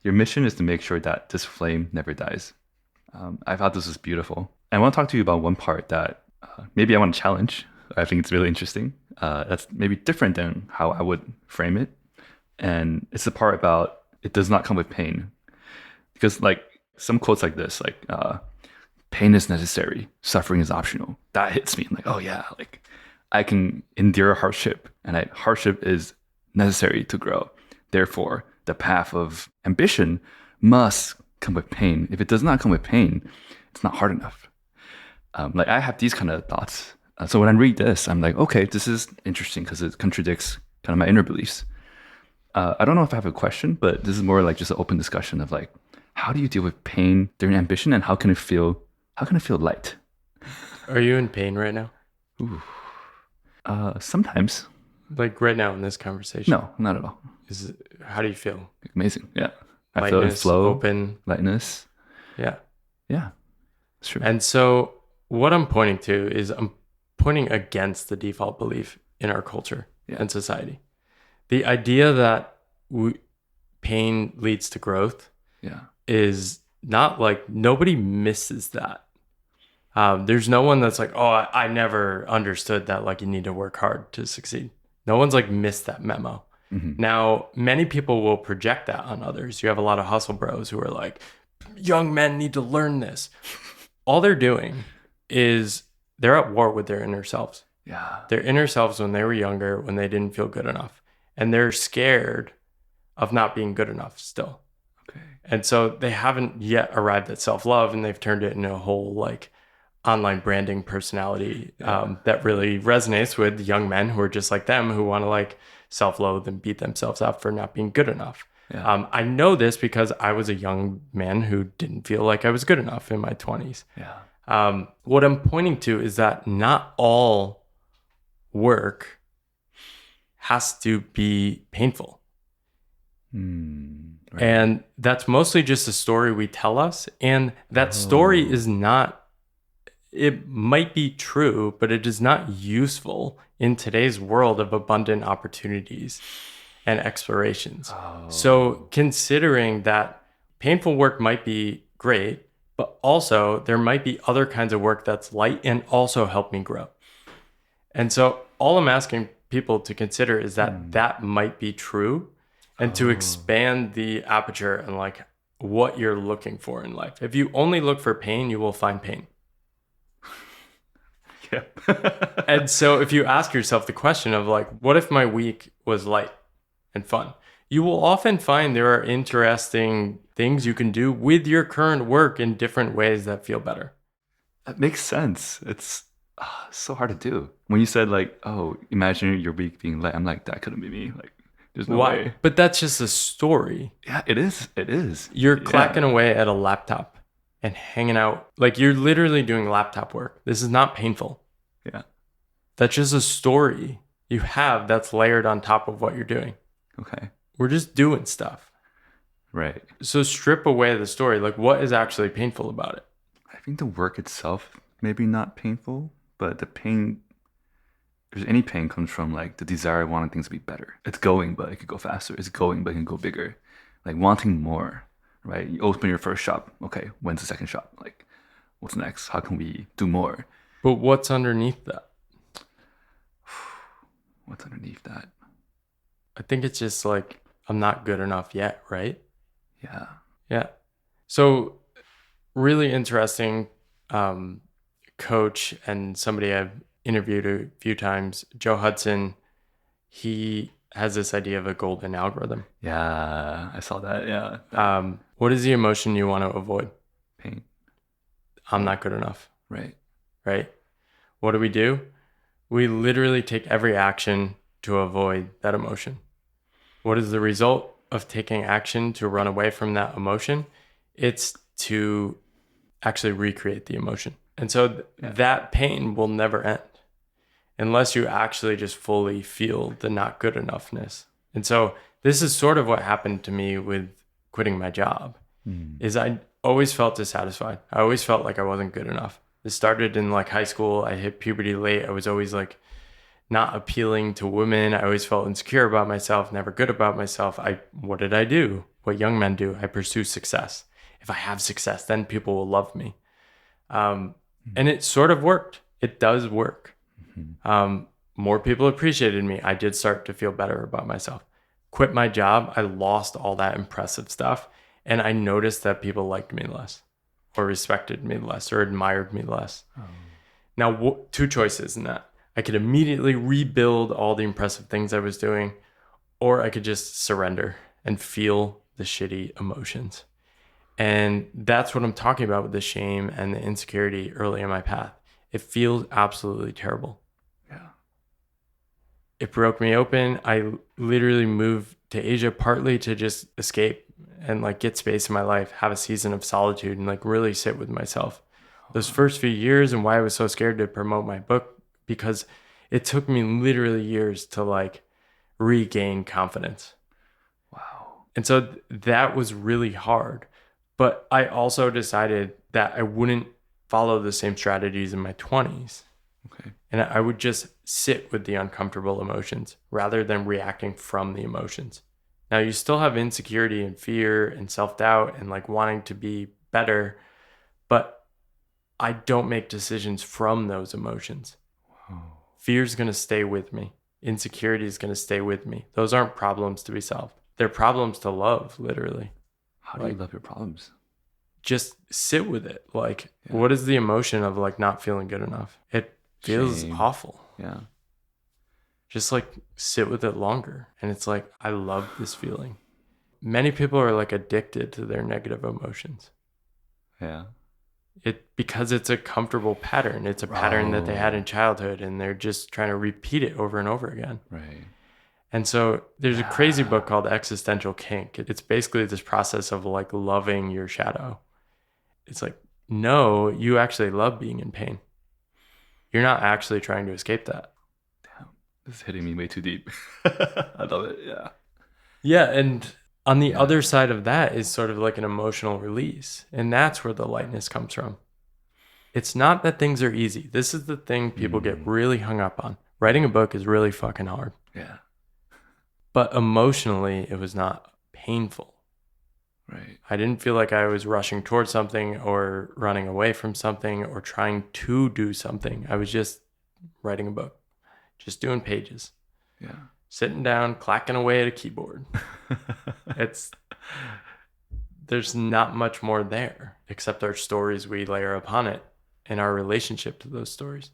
Your mission is to make sure that this flame never dies. I thought this was beautiful. I want to talk to you about one part that maybe I want to challenge. I think it's really interesting. That's maybe different than how I would frame it. And it's the part about it does not come with pain. Because like some quotes like this, like pain is necessary, suffering is optional. That hits me. I'm like, oh yeah, like I can endure hardship, and hardship is necessary to grow. Therefore, the path of ambition must come with pain. If it does not come with pain, it's not hard enough. Like I have these kind of thoughts. So when I read this, I'm like, okay, this is interesting because it contradicts kind of my inner beliefs. I don't know if I have a question, but this is more like just an open discussion of like, how do you deal with pain during ambition, and how can it feel light? Are you in pain right now? Ooh. Sometimes. Like right now in this conversation? No, not at all. How do you feel? Amazing. Yeah. I Lightness, feel it flow. open. Lightness. Yeah. Yeah. It's true. And so what I'm pointing to is I'm pointing against the default belief in our culture and society. The idea that pain leads to growth is not like, nobody misses that. There's no one that's like, oh, I never understood that like you need to work hard to succeed. No one's like missed that memo. Now, many people will project that on others. You have a lot of hustle bros who are like, young men need to learn this. All they're doing is they're at war with their inner selves. Yeah. Their inner selves when they were younger, when they didn't feel good enough. And they're scared of not being good enough still. Okay. And so they haven't yet arrived at self-love, and they've turned it into a whole like online branding personality that really resonates with young men who are just like them, who want to like self-loathe and beat themselves up for not being good enough. Yeah. I know this because I was a young man who didn't feel like I was good enough in my 20s. Yeah. What I'm pointing to is that not all work has to be painful. Right. And that's mostly just a story we tell us. And that story is not, it might be true, but it is not useful in today's world of abundant opportunities and explorations. So considering that painful work might be great, but also there might be other kinds of work that's light and also help me grow. And so all I'm asking people to consider is that that might be true, and to expand the aperture and like what you're looking for in life. If you only look for pain, you will find pain. Yeah. And so if you ask yourself the question of like, what if my week was light and fun? You will often find there are interesting things you can do with your current work in different ways that feel better. That makes sense. It's so hard to do. When you said like, oh, imagine your week being light, I'm like, that couldn't be me. Like, there's no way. But that's just a story. Yeah, it is. It is. You're clacking away at a laptop and hanging out. Like you're literally doing laptop work. This is not painful. Yeah. That's just a story you have that's layered on top of what you're doing. Okay. We're just doing stuff. Right. So strip away the story. Like what is actually painful about it? I think the work itself maybe not painful, but the pain, if there's any pain, comes from like the desire of wanting things to be better. It's going, but it could go faster. It's going, but it can go bigger. Like wanting more, right? You open your first shop. Okay, when's the second shop? Like, what's next? How can we do more? But what's underneath that? What's underneath that? I think it's just like, I'm not good enough yet, right? Yeah. Yeah. So really interesting coach and somebody I've interviewed a few times, Joe Hudson, he has this idea of a golden algorithm. Yeah, I saw that. Yeah. What is the emotion you want to avoid? Pain. I'm not good enough. Right. Right? What do? We literally take every action to avoid that emotion. What is the result of taking action to run away from that emotion? It's to actually recreate the emotion. And so that pain will never end unless you actually just fully feel the not good enoughness. And so this is sort of what happened to me with quitting my job, is I always felt dissatisfied. I always felt like I wasn't good enough. It started in like high school. I hit puberty late. I was always like not appealing to women. I always felt insecure about myself, never good about myself. What did I do? What young men do? I pursue success. If I have success, then people will love me. And it sort of worked. It does work. More people appreciated me. I did start to feel better about myself. Quit my job. I lost all that impressive stuff. And I noticed that people liked me less, or respected me less, or admired me less. Now, two choices in that. I could immediately rebuild all the impressive things I was doing, or I could just surrender and feel the shitty emotions. And that's what I'm talking about with the shame and the insecurity early in my path. It feels absolutely terrible. Yeah. It broke me open. I literally moved to Asia partly to just escape and like get space in my life, have a season of solitude, and like really sit with myself. Those first few years, and why I was so scared to promote my book, because it took me literally years to like regain confidence. Wow. And so that was really hard. But I also decided that I wouldn't follow the same strategies in my 20s. Okay. And I would just sit with the uncomfortable emotions rather than reacting from the emotions. Now, you still have insecurity and fear and self-doubt and like wanting to be better, but I don't make decisions from those emotions. Wow. Fear is going to stay with me. Insecurity is going to stay with me. Those aren't problems to be solved. They're problems to love, literally. How do you love your problems? Just sit with it. Like, what is the emotion of like not feeling good enough? It feels Shame. awful. Yeah. Just like sit with it longer. And it's like, I love this feeling. Many people are like addicted to their negative emotions. Yeah. because it's a comfortable pattern. It's a pattern that they had in childhood, and they're just trying to repeat it over and over again. Right. And so there's a crazy book called Existential Kink. It's basically this process of like loving your shadow. It's like, no, you actually love being in pain. You're not actually trying to escape that. Damn, this is hitting me way too deep. I love it. Yeah. Yeah. And on the other side of that is sort of like an emotional release. And that's where the lightness comes from. It's not that things are easy. This is the thing people get really hung up on. Writing a book is really fucking hard. Yeah. But emotionally, it was not painful. Right. I didn't feel like I was rushing towards something or running away from something or trying to do something. I was just writing a book, just doing pages. Yeah. Sitting down, clacking away at a keyboard. There's not much more there except our stories we layer upon it and our relationship to those stories.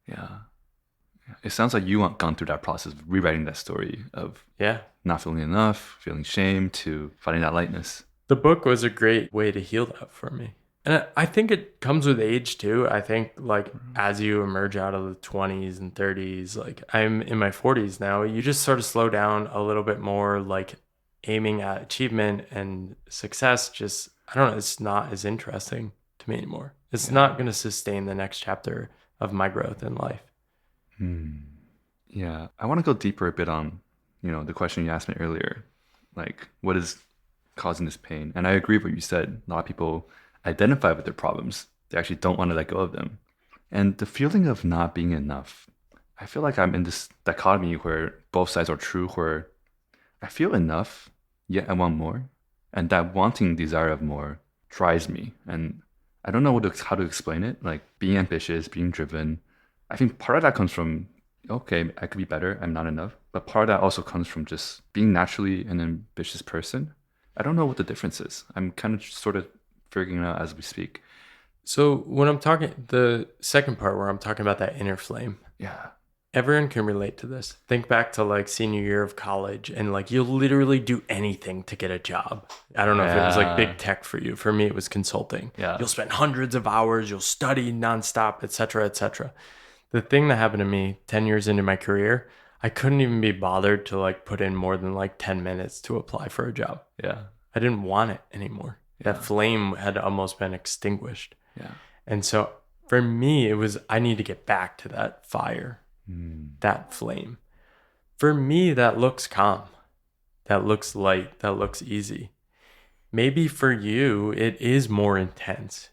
Yeah. It sounds like you gone through that process of rewriting that story of not feeling enough, feeling shame, to finding that lightness. The book was a great way to heal that for me. And I think it comes with age too. I think like as you emerge out of the 20s and 30s, like I'm in my 40s now, you just sort of slow down a little bit more, like aiming at achievement and success. Just, I don't know, it's not as interesting to me anymore. It's not going to sustain the next chapter of my growth in life. Yeah. I want to go deeper a bit on, the question you asked me earlier, like what is causing this pain? And I agree with what you said. A lot of people identify with their problems. They actually don't want to let go of them. And the feeling of not being enough, I feel like I'm in this dichotomy where both sides are true, where I feel enough, yet I want more. And that wanting desire of more drives me. And I don't know how to explain it, like being ambitious, being driven. I think part of that comes from, okay, I could be better, I'm not enough. But part of that also comes from just being naturally an ambitious person. I don't know what the difference is. I'm kind of sort of figuring it out as we speak. So when I'm talking, the second part where I'm talking about that inner flame. Yeah. Everyone can relate to this. Think back to like senior year of college and like you'll literally do anything to get a job. I don't know if it was like big tech for you. For me, it was consulting. Yeah. You'll spend hundreds of hours, you'll study nonstop, et cetera, et cetera. The thing that happened to me 10 years into my career, I couldn't even be bothered to like put in more than like 10 minutes to apply for a job. Yeah. I didn't want it anymore. That flame had almost been extinguished. Yeah. And so for me, it was, I need to get back to that fire, that flame. For me, that looks calm. That looks light. That looks easy. Maybe for you, it is more intense.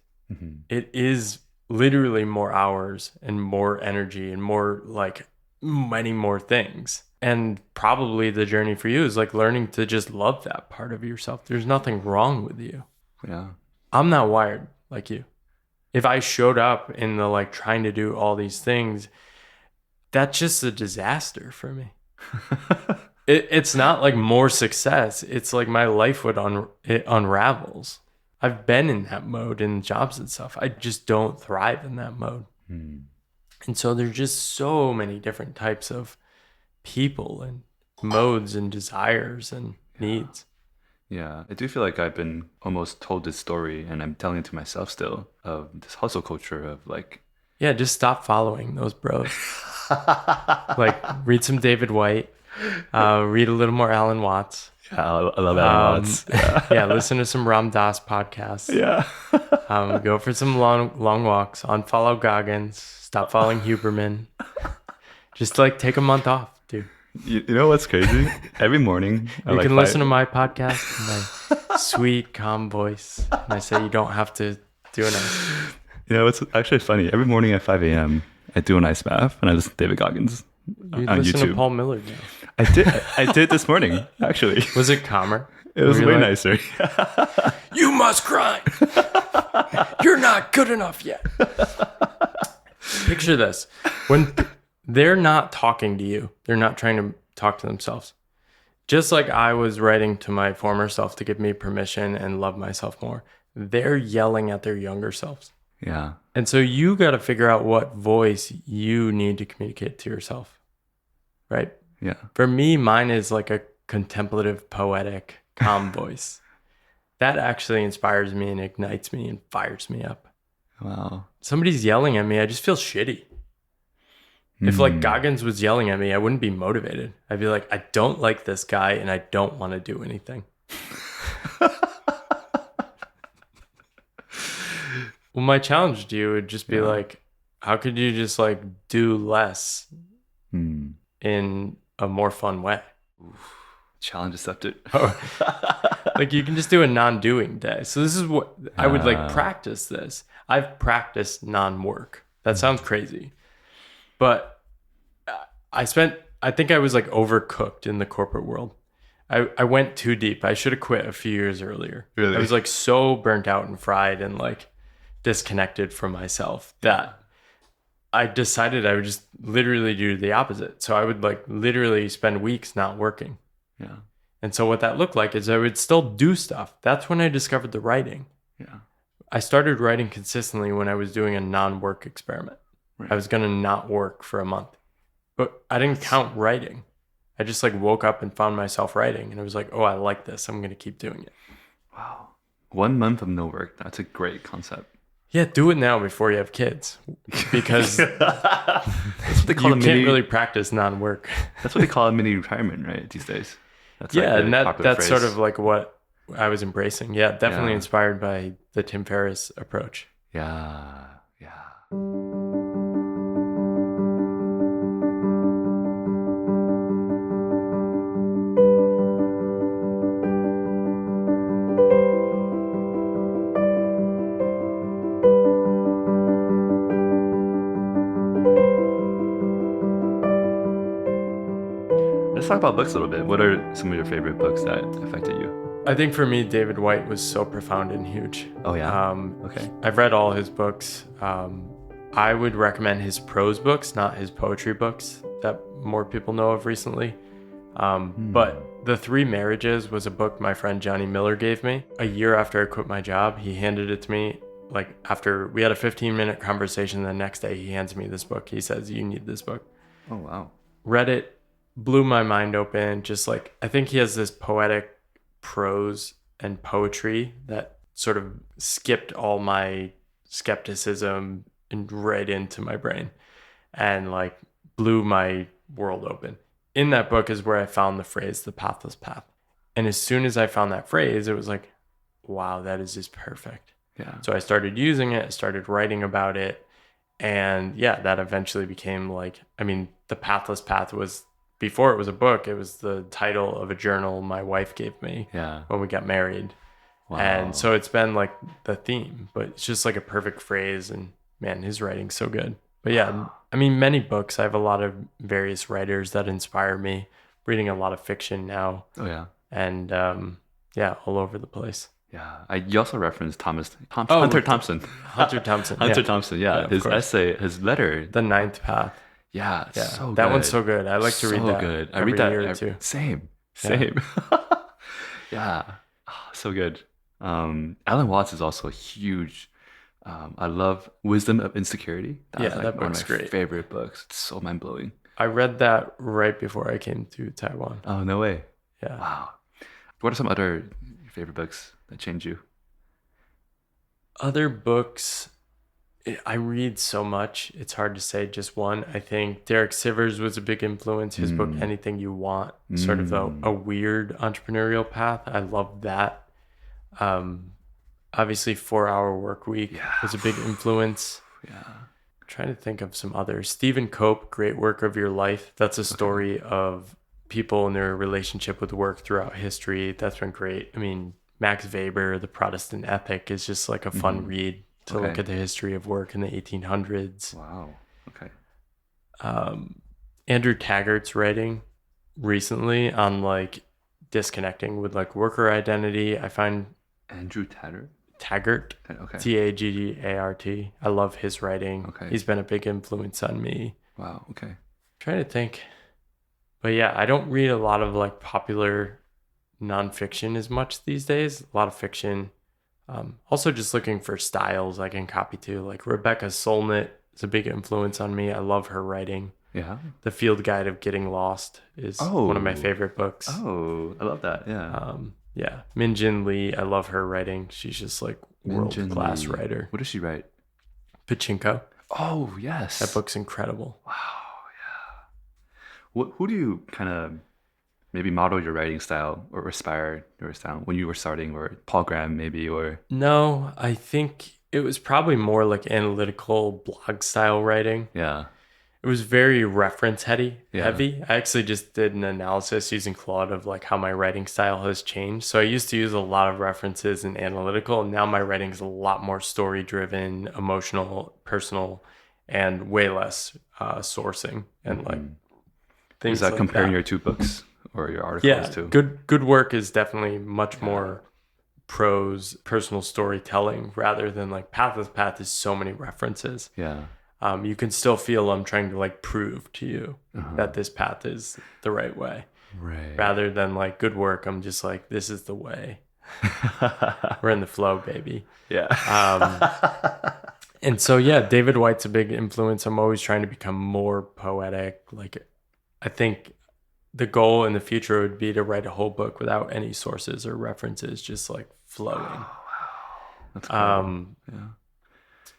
It is literally more hours and more energy and more like many more things. And probably the journey for you is like learning to just love that part of yourself. There's nothing wrong with you. Yeah. I'm not wired like you. If I showed up in the like trying to do all these things, that's just a disaster for me. It's not like more success. It's like my life would it unravels. I've been in that mode in jobs and stuff. I just don't thrive in that mode. And so there's just so many different types of people and modes and desires and needs. Yeah, I do feel like I've been almost told this story, and I'm telling it to myself still, of this hustle culture of like... Yeah, just stop following those bros. Like, read some David White, read a little more Alan Watts. Yeah, I love Alan Watts. Yeah, listen to some Ram Dass podcasts. Yeah. Go for some long walks, unfollow Goggins, stop following Huberman. Just like take a month off, dude. You know what's crazy? Every morning, you can listen to my podcast, my sweet, calm voice. And I say you don't have to do an ice. You know, it's actually funny. Every morning at 5 a.m., I do an ice bath and I listen to David Goggins You on listen YouTube. to Paul Miller now. I did this morning, actually. Was it calmer? It was way nicer. You must grind. You're not good enough yet. Picture this. When they're not talking to you, they're not trying to talk to themselves. Just like I was writing to my former self to give me permission and love myself more, they're yelling at their younger selves. Yeah. And so you got to figure out what voice you need to communicate to yourself. Right? Yeah. For me, mine is like a contemplative, poetic, calm voice. That actually inspires me and ignites me and fires me up. Wow. Somebody's yelling at me, I just feel shitty. If like Goggins was yelling at me, I wouldn't be motivated. I'd be like, I don't like this guy and I don't want to do anything. Well, my challenge to you would just be like, how could you just like do less in a more fun way? Challenge accepted. Like you can just do a non-doing day. So this is what I would like practice this. I've practiced non-work. That sounds crazy. But I think I was like overcooked in the corporate world. I went too deep. I should have quit a few years earlier. Really? I was like so burnt out and fried and like disconnected from myself that I decided I would just literally do the opposite. So I would like literally spend weeks not working. Yeah. And so what that looked like is I would still do stuff. That's when I discovered the writing. Yeah. I started writing consistently when I was doing a non-work experiment. Right. I was going to not work for a month, but I didn't count writing. I just like woke up and found myself writing and I was like, oh, I like this. I'm going to keep doing it. Wow. 1 month of no work. That's a great concept. Yeah, do it now before you have kids because you can't really practice non-work. That's what they call a mini retirement, right? These days. That's yeah, like and that's sort of like what I was embracing. Yeah, definitely inspired by the Tim Ferriss approach. Yeah. Let's talk about books a little bit. What are some of your favorite books that affected you? I think for me, David Whyte was so profound and huge. Oh, yeah? Okay. I've read all his books. I would recommend his prose books, not his poetry books that more people know of recently. But The Three Marriages was a book my friend Johnny Miller gave me. A year after I quit my job, he handed it to me. Like after we had a 15-minute conversation, the next day he hands me this book. He says, you need this book. Oh, wow. Read it, blew my mind open. Just like, I think he has this poetic prose and poetry that sort of skipped all my skepticism and right into my brain and like blew my world open. In that book is where I found the phrase, the pathless path. And as soon as I found that phrase, it was like, wow, that is just perfect. Yeah. So I started using it, I started writing about it. And yeah, that eventually became like, I mean, the pathless path was, before it was a book, it was the title of a journal my wife gave me when we got married. Wow. And so it's been like the theme, but it's just like a perfect phrase. And man, his writing's so good. But yeah, I mean, many books. I have a lot of various writers that inspire me. Reading a lot of fiction now. Oh, yeah. And yeah, all over the place. Yeah. You also referenced Hunter Thompson. Hunter Thompson. Hunter Thompson, yeah. His essay, his letter. The Ninth Path. Yeah, so good. That one's so good. I like to read that. So good. I read that year or two. Same. Yeah. Oh, so good. Alan Watts is also huge. I love Wisdom of Insecurity. That book's one of my great. favorite books. It's so mind-blowing. I read that right before I came to Taiwan. Oh, no way. Yeah. Wow. What are some other favorite books that changed you? Other books, I read so much. It's hard to say just one. I think Derek Sivers was a big influence. His book, Anything You Want, sort of a weird entrepreneurial path. I love that. Obviously, 4-Hour Workweek was a big influence. Yeah. I'm trying to think of some others. Stephen Cope, Great Work of Your Life. That's a story of people and their relationship with work throughout history. That's been great. I mean, Max Weber, The Protestant Ethic, is just like a fun read to look at the history of work in the 1800s. Wow. Okay. Andrew Taggart's writing recently on like disconnecting with like worker identity. I find Andrew Taggart. Okay. Taggart. I love his writing. Okay. He's been a big influence on me. Wow. Okay. Trying to think. But yeah, I don't read a lot of like popular nonfiction as much these days. A lot of fiction. Also just looking for styles I can copy to. Like Rebecca Solnit is a big influence on me. I love her writing. Yeah. The Field Guide of Getting Lost is one of my favorite books. Oh, I love that. Yeah. Yeah. Min Jin Lee, I love her writing. She's just like world-class writer. What does she write? Pachinko. Oh, yes. That book's incredible. Wow, yeah. Who do you kind of maybe model your writing style or aspire your style when you were starting, or Paul Graham maybe, or? No, I think it was probably more like analytical blog style writing. Yeah. It was very reference heavy. Yeah. I actually just did an analysis using Claude of like how my writing style has changed. So I used to use a lot of references and analytical, and now my writing is a lot more story driven, emotional, personal, and way less sourcing and like things. Is that like comparing that. your two books or your articles too? Good work is definitely much more prose, personal storytelling rather than like Pathless Path is so many references. Yeah. You can still feel I'm trying to like prove to you that this path is the right way. Right. Rather than like good work, I'm just like, this is the way. We're in the flow, baby. Yeah. And so, yeah, David White's a big influence. I'm always trying to become more poetic. Like, I think the goal in the future would be to write a whole book without any sources or references, just like flowing. Wow. That's cool.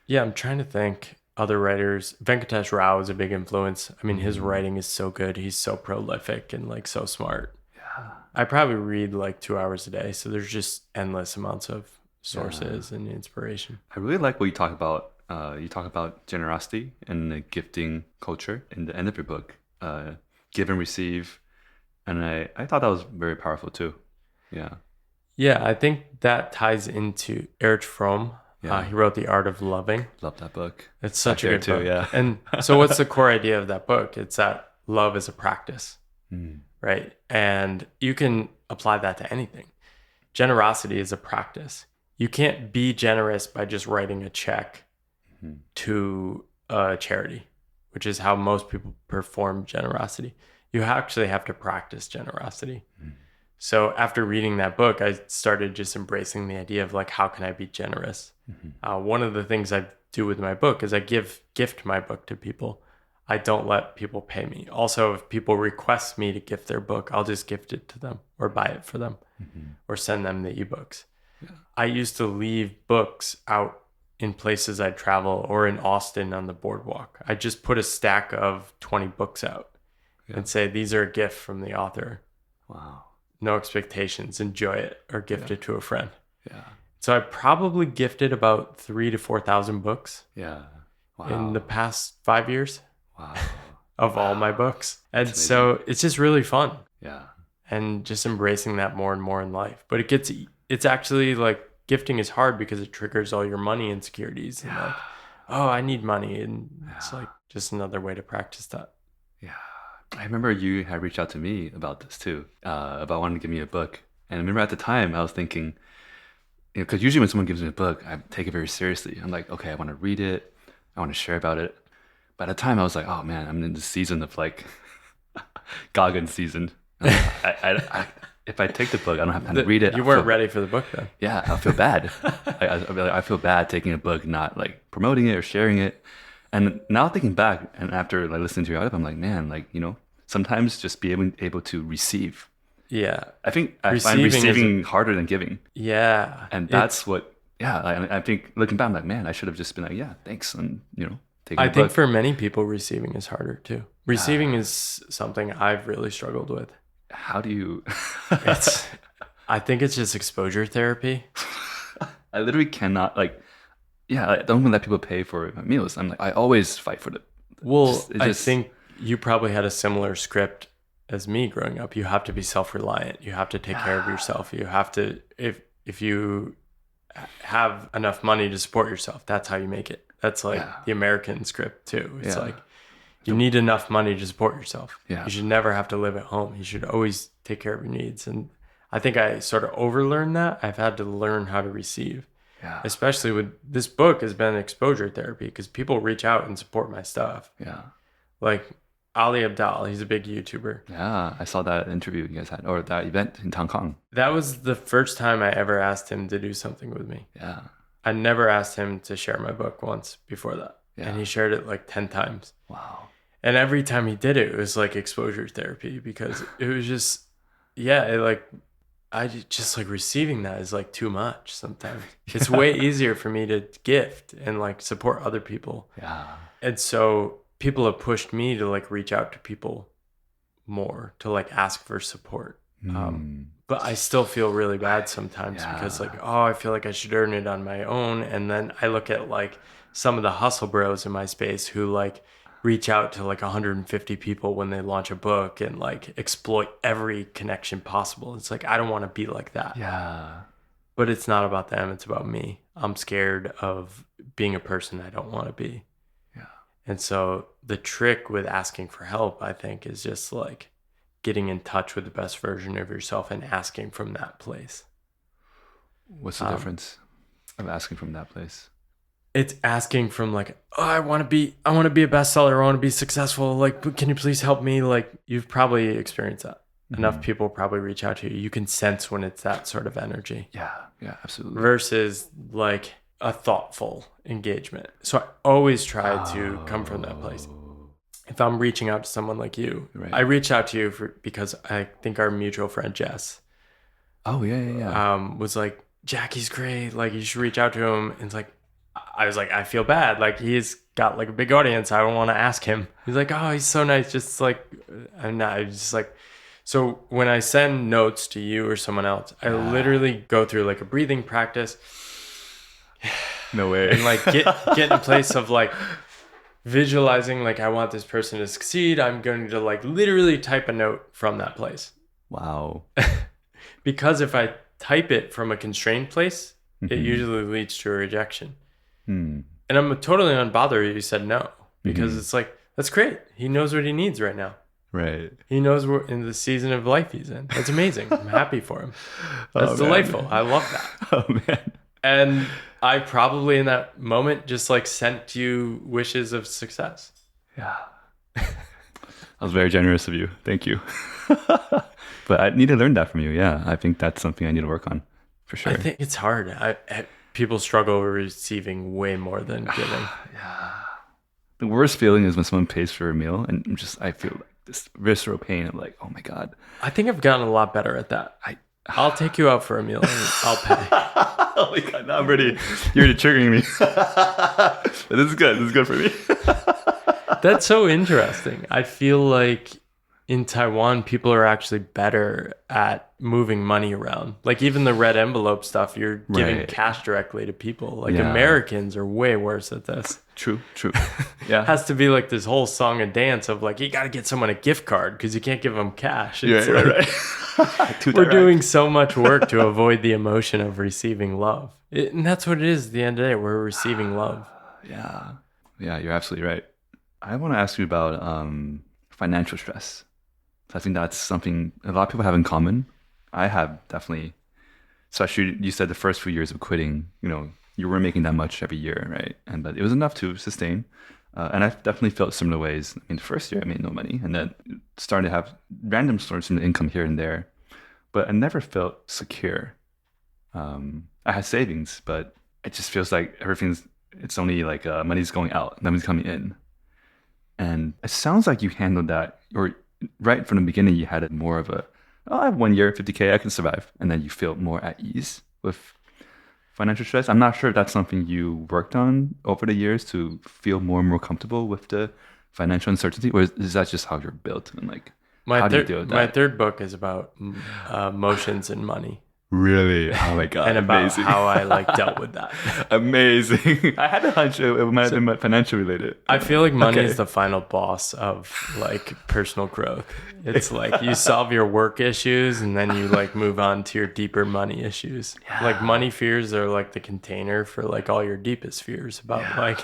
Yeah, I'm trying to think. Other writers, Venkatesh Rao is a big influence. I mean, his writing is so good. He's so prolific and like so smart. Yeah. I probably read like 2 hours a day. So there's just endless amounts of sources and inspiration. I really like what you talk about. You talk about generosity and the gifting culture in the end of your book, give and receive. And I thought that was very powerful too. Yeah. Yeah, I think that ties into Erich Fromm. Yeah. He wrote The Art of Loving. Love that book. It's such a there good too, book. yeah. And so what's the core idea of that book? It's that love is a practice, right? And you can apply that to anything. Generosity is a practice. You can't be generous by just writing a check to a charity, which is how most people perform generosity. You actually have to practice generosity. So after reading that book, I started just embracing the idea of like, how can I be generous? One of the things I do with my book is I gift my book to people. I don't let people pay me. Also, if people request me to gift their book, I'll just gift it to them or buy it for them or send them the ebooks. Yeah. I used to leave books out in places I'd travel or in Austin on the boardwalk. I just put a stack of 20 books out and say, these are a gift from the author. Wow. No expectations, enjoy it, or gift it to a friend. Yeah. So I probably gifted about 3,000 to 4,000 books. Yeah. Wow. In the past 5 years. Wow. Of all my books. And so it's just really fun. Yeah. And just embracing that more and more in life. But it's actually like gifting is hard because it triggers all your money insecurities. And like, oh, I need money. And it's like just another way to practice that. Yeah. I remember you had reached out to me about this too, about wanting to give me a book. And I remember at the time I was thinking, because usually when someone gives me a book, I take it very seriously. I'm like, okay, I want to read it. I want to share about it. But at the time I was like, oh man, I'm in the season of like Goggins season. If I take the book, I don't have time to read it. You weren't ready for the book then. Yeah, I'll feel bad. I feel bad taking a book, not like promoting it or sharing it. And now thinking back and after like listening to your audio, I'm like, man, like, sometimes just be able to receive. Yeah. I think I find receiving harder than giving. Yeah. And that's I think looking back, I'm like, man, I should have just been like, yeah, thanks. And, taking I think for many people, receiving is harder too. Receiving is something I've really struggled with. How do you? I think it's just exposure therapy. I literally cannot I don't even let people pay for my meals. I'm like, I always fight for it. I think you probably had a similar script as me growing up. You have to be self-reliant. You have to take care of yourself. You have to, if you have enough money to support yourself, that's how you make it. That's like the American script too. It's like, you need enough money to support yourself. Yeah. You should never have to live at home. You should always take care of your needs. And I think I sort of overlearned that. I've had to learn how to receive. Yeah. Especially with this book has been exposure therapy because people reach out and support my stuff. Yeah. Like Ali Abdal, he's a big YouTuber. Yeah, I saw that interview you guys had, or that event in Hong Kong. That was the first time I ever asked him to do something with me. Yeah. I never asked him to share my book once before that. Yeah. And he shared it like 10 times. Wow. And every time he did it, it was like exposure therapy because it was just, just like receiving that is like too much sometimes. It's way easier for me to gift and like support other people. Yeah. And so people have pushed me to like reach out to people more, to like ask for support. But I still feel really bad sometimes because like, oh, I feel like I should earn it on my own. And then I look at like some of the hustle bros in my space who like reach out to like 150 people when they launch a book and like exploit every connection possible. It's like, I don't want to be like that. Yeah. But it's not about them. It's about me. I'm scared of being a person I don't want to be. Yeah. And so the trick with asking for help, I think, is just like getting in touch with the best version of yourself and asking from that place. What's the difference of asking from that place? It's asking from like, oh, I want to be a bestseller. I want to be successful. Like, can you please help me? Like, you've probably experienced that. Enough people probably reach out to you. You can sense when it's that sort of energy. Yeah, absolutely. Versus like a thoughtful engagement. So I always try to come from that place. If I'm reaching out to someone like you, I reach out to you because I think our mutual friend Jess. Oh yeah. Was like, Jacky's great. Like, you should reach out to him. And it's like, I was like, I feel bad. Like, he's got like a big audience. I don't want to ask him. He's like, oh, he's so nice. Just like, I'm not. I'm just like. So when I send notes to you or someone else, I literally go through like a breathing practice. No way. And like get in a place of like visualizing like, I want this person to succeed. I'm going to like literally type a note from that place. Wow. Because if I type it from a constrained place, it usually leads to a rejection. And I'm totally unbothered you said no, because it's like, that's great. He knows what he needs right now. Right. He knows we're in the season of life he's in. That's amazing. I'm happy for him. That's delightful. I love that. Oh, man. And I probably in that moment just like sent you wishes of success. Yeah. That was very generous of you. Thank you. But I need to learn that from you. Yeah. I think that's something I need to work on for sure. I think it's hard. People struggle with receiving way more than giving. Yeah. The worst feeling is when someone pays for a meal and I feel like this visceral pain of like, oh my God. I think I've gotten a lot better at that. I'll take you out for a meal and I'll pay. Oh my God, now you're already triggering me. But this is good. This is good for me. That's so interesting. I feel like in Taiwan, people are actually better at moving money around. Like even the red envelope stuff, you're giving cash directly to people. Like Americans are way worse at this. True. Yeah. Has to be like this whole song and dance of like, you got to get someone a gift card because you can't give them cash. It's Right. We're doing so much work to avoid the emotion of receiving love. And that's what it is at the end of the day. We're receiving love. Yeah, you're absolutely right. I want to ask you about financial stress. I think that's something a lot of people have in common. I have definitely, especially you said the first few years of quitting, you weren't making that much every year, right? But it was enough to sustain. And I've definitely felt similar ways. I mean, the first year I made no money and then started to have random sources of income here and there, but I never felt secure. I had savings, but it just feels like it's only like money's going out, money's coming in. And it sounds like you handled that, or right from the beginning, you had it more of I have 1 year, 50K, I can survive. And then you feel more at ease with financial stress. I'm not sure if that's something you worked on over the years to feel more and more comfortable with the financial uncertainty, or is that just how you're built? And like, how do you deal with that? My third book is about emotions and money. Really? Oh my God. And about amazing. how I like dealt with that. Amazing. I had a hunch it might have been financial related. I feel like money is the final boss of like personal growth. It's like you solve your work issues and then you like move on to your deeper money issues. Yeah. Like money fears are like the container for like all your deepest fears about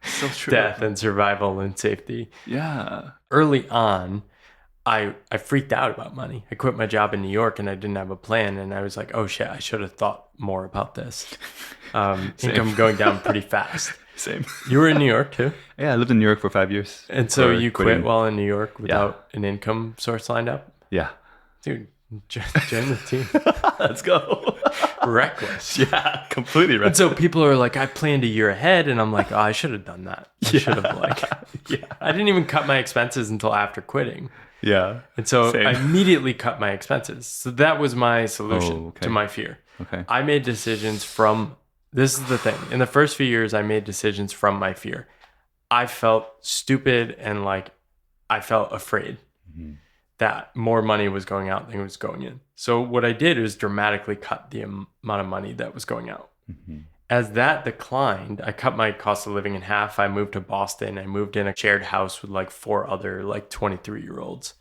so true. Death and survival and safety. Yeah. Early on, I freaked out about money. I quit my job in New York and I didn't have a plan. And I was like, oh shit, I should have thought more about this. Income going down pretty fast. Same. You were in New York too? Yeah, I lived in New York for 5 years. And so you quit while in New York without an income source lined up? Yeah. Dude, join the team. Let's go. Reckless. Yeah, completely reckless. And so people are like, I planned a year ahead. And I'm like, oh, I should have done that. I should have I didn't even cut my expenses until after quitting. Yeah. And so Same. I immediately cut my expenses. So that was my solution okay. to my fear. Okay. I made decisions from, this is the thing. In the first few years, I made decisions from my fear. I felt stupid and like I felt afraid that more money was going out than was going in. So what I did was dramatically cut the amount of money that was going out. As that declined, I cut my cost of living in half. I moved to Boston. I moved in a shared house with like 4 other like 23-year-olds.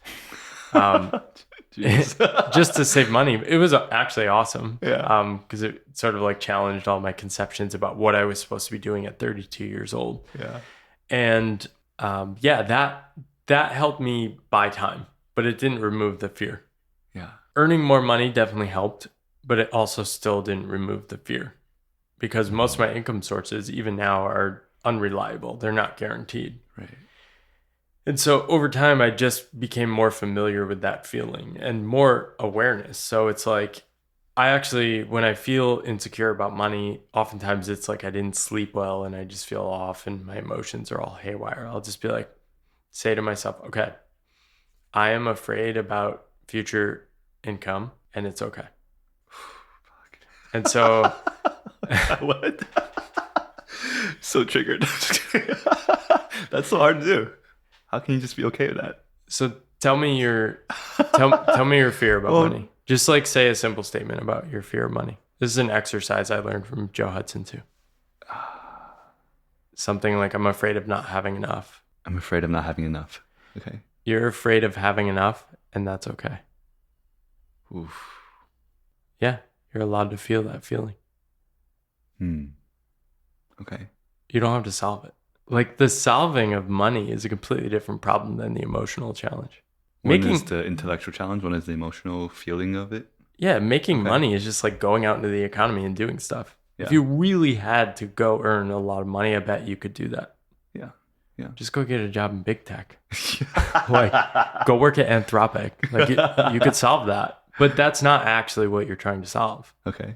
Just to save money. It was actually awesome. Yeah. Because it sort of like challenged all my conceptions about what I was supposed to be doing at 32 years old. Yeah. And that helped me buy time, but it didn't remove the fear. Yeah. Earning more money definitely helped, but it also still didn't remove the fear because most of my income sources, even now, are unreliable. They're not guaranteed. Right. And so over time, I just became more familiar with that feeling and more awareness. So it's like, I actually, when I feel insecure about money, oftentimes it's like I didn't sleep well and I just feel off and my emotions are all haywire. I'll just be like, say to myself, okay, I am afraid about future income and it's okay. And so... What? So triggered. That's so hard to do. How can you just be okay with that? So tell me your fear about money. Just like say a simple statement about your fear of money. This is an exercise I learned from Joe Hudson too. Something like, I'm afraid of not having enough. I'm afraid of not having enough. Okay. You're afraid of having enough, and that's okay. Oof. Yeah, you're allowed to feel that feeling. Okay. You don't have to solve it. Like the solving of money is a completely different problem than the emotional challenge. One is the intellectual challenge, one is the emotional feeling of it. Yeah, making money is just like going out into the economy and doing stuff. Yeah. If you really had to go earn a lot of money, I bet you could do that. Yeah. Yeah. Just go get a job in big tech. Like go work at Anthropic. Like you could solve that. But that's not actually what you're trying to solve. Okay.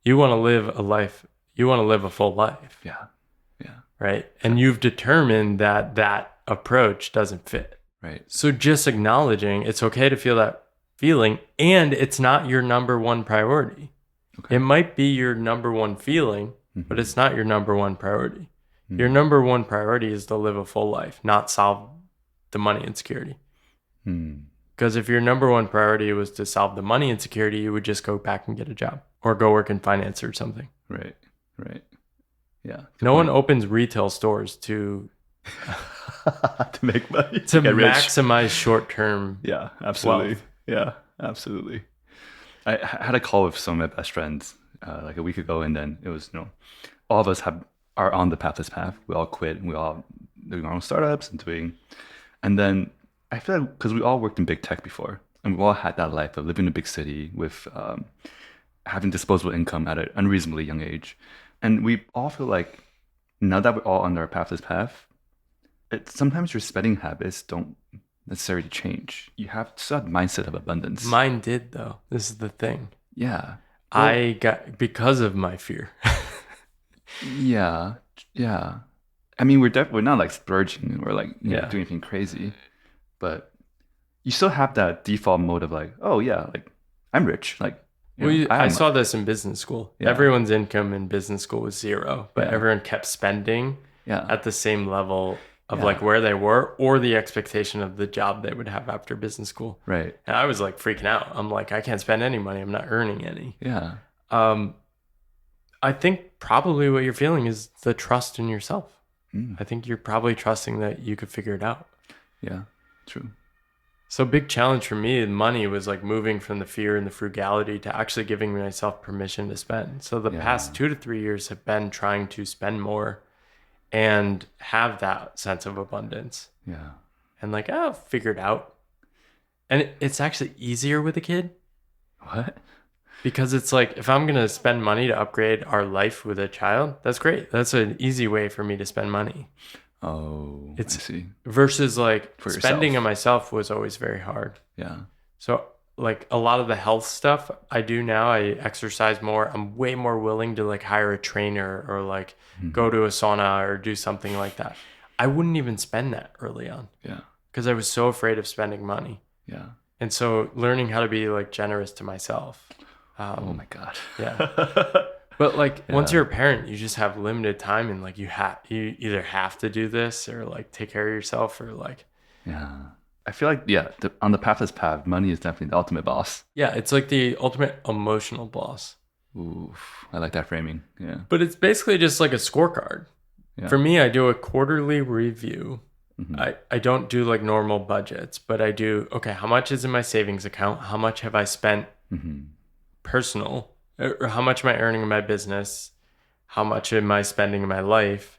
You want to live a life. You want to live a full life. Yeah. Yeah. Right. And you've determined that that approach doesn't fit. Right. So just acknowledging it's okay to feel that feeling, and it's not your number one priority. Okay. It might be your number one feeling, but it's not your number one priority. Your number one priority is to live a full life, not solve the money insecurity. Because if your number one priority was to solve the money insecurity, you would just go back and get a job or go work in finance or something. Right. Right. Yeah. No one opens retail stores to make money, to get rich. maximize short-term. Yeah, absolutely. wealth. Yeah, absolutely. I had a call with some of my best friends like a week ago, and then it was, all of us are on the Pathless Path. We all quit, and we all doing our own startups and then I feel like because we all worked in big tech before, and we all had that life of living in a big city with having disposable income at an unreasonably young age, and we all feel like now that we're all on our Pathless Path, sometimes your spending habits don't necessarily change. You have to have a mindset of abundance. Mine did, though. This is the thing. Yeah. I got, because of my fear. Yeah. I mean, we're not like splurging or like doing anything crazy, but you still have that default mode of like, oh yeah, like I'm rich. Like, I saw this in business school. Yeah. Everyone's income in business school was zero, but everyone kept spending Yeah. at the same level of like where they were or the expectation of the job they would have after business school. Right. And I was like freaking out. I'm like, I can't spend any money. I'm not earning any. Yeah. I think probably what you're feeling is the trust in yourself. I think you're probably trusting that you could figure it out. Yeah. True. So big challenge for me in money was like moving from the fear and the frugality to actually giving myself permission to spend. So the past 2 to 3 years have been trying to spend more and have that sense of abundance. Yeah. And like, I'll figure it out. And it's actually easier with a kid. What? Because it's like, if I'm going to spend money to upgrade our life with a child, that's great. That's an easy way for me to spend money. Oh, I see. Versus like For spending yourself. on myself was always very hard. Yeah. So like a lot of the health stuff I do now, I exercise more. I'm way more willing to like hire a trainer or like go to a sauna or do something like that. I wouldn't even spend that early on. Yeah. because I was so afraid of spending money. Yeah. And so learning how to be like generous to myself. Oh my God. Yeah. But like once you're a parent, you just have limited time, and like you either have to do this or like take care of yourself, or like. Yeah. I feel like, on the Pathless Path, money is definitely the ultimate boss. Yeah, it's like the ultimate emotional boss. Oof, I like that framing. Yeah. But it's basically just like a scorecard. Yeah. For me, I do a quarterly review. Mm-hmm. I don't do like normal budgets, but I do, okay, how much is in my savings account? How much have I spent personal? Or how much am I earning in my business? How much am I spending in my life?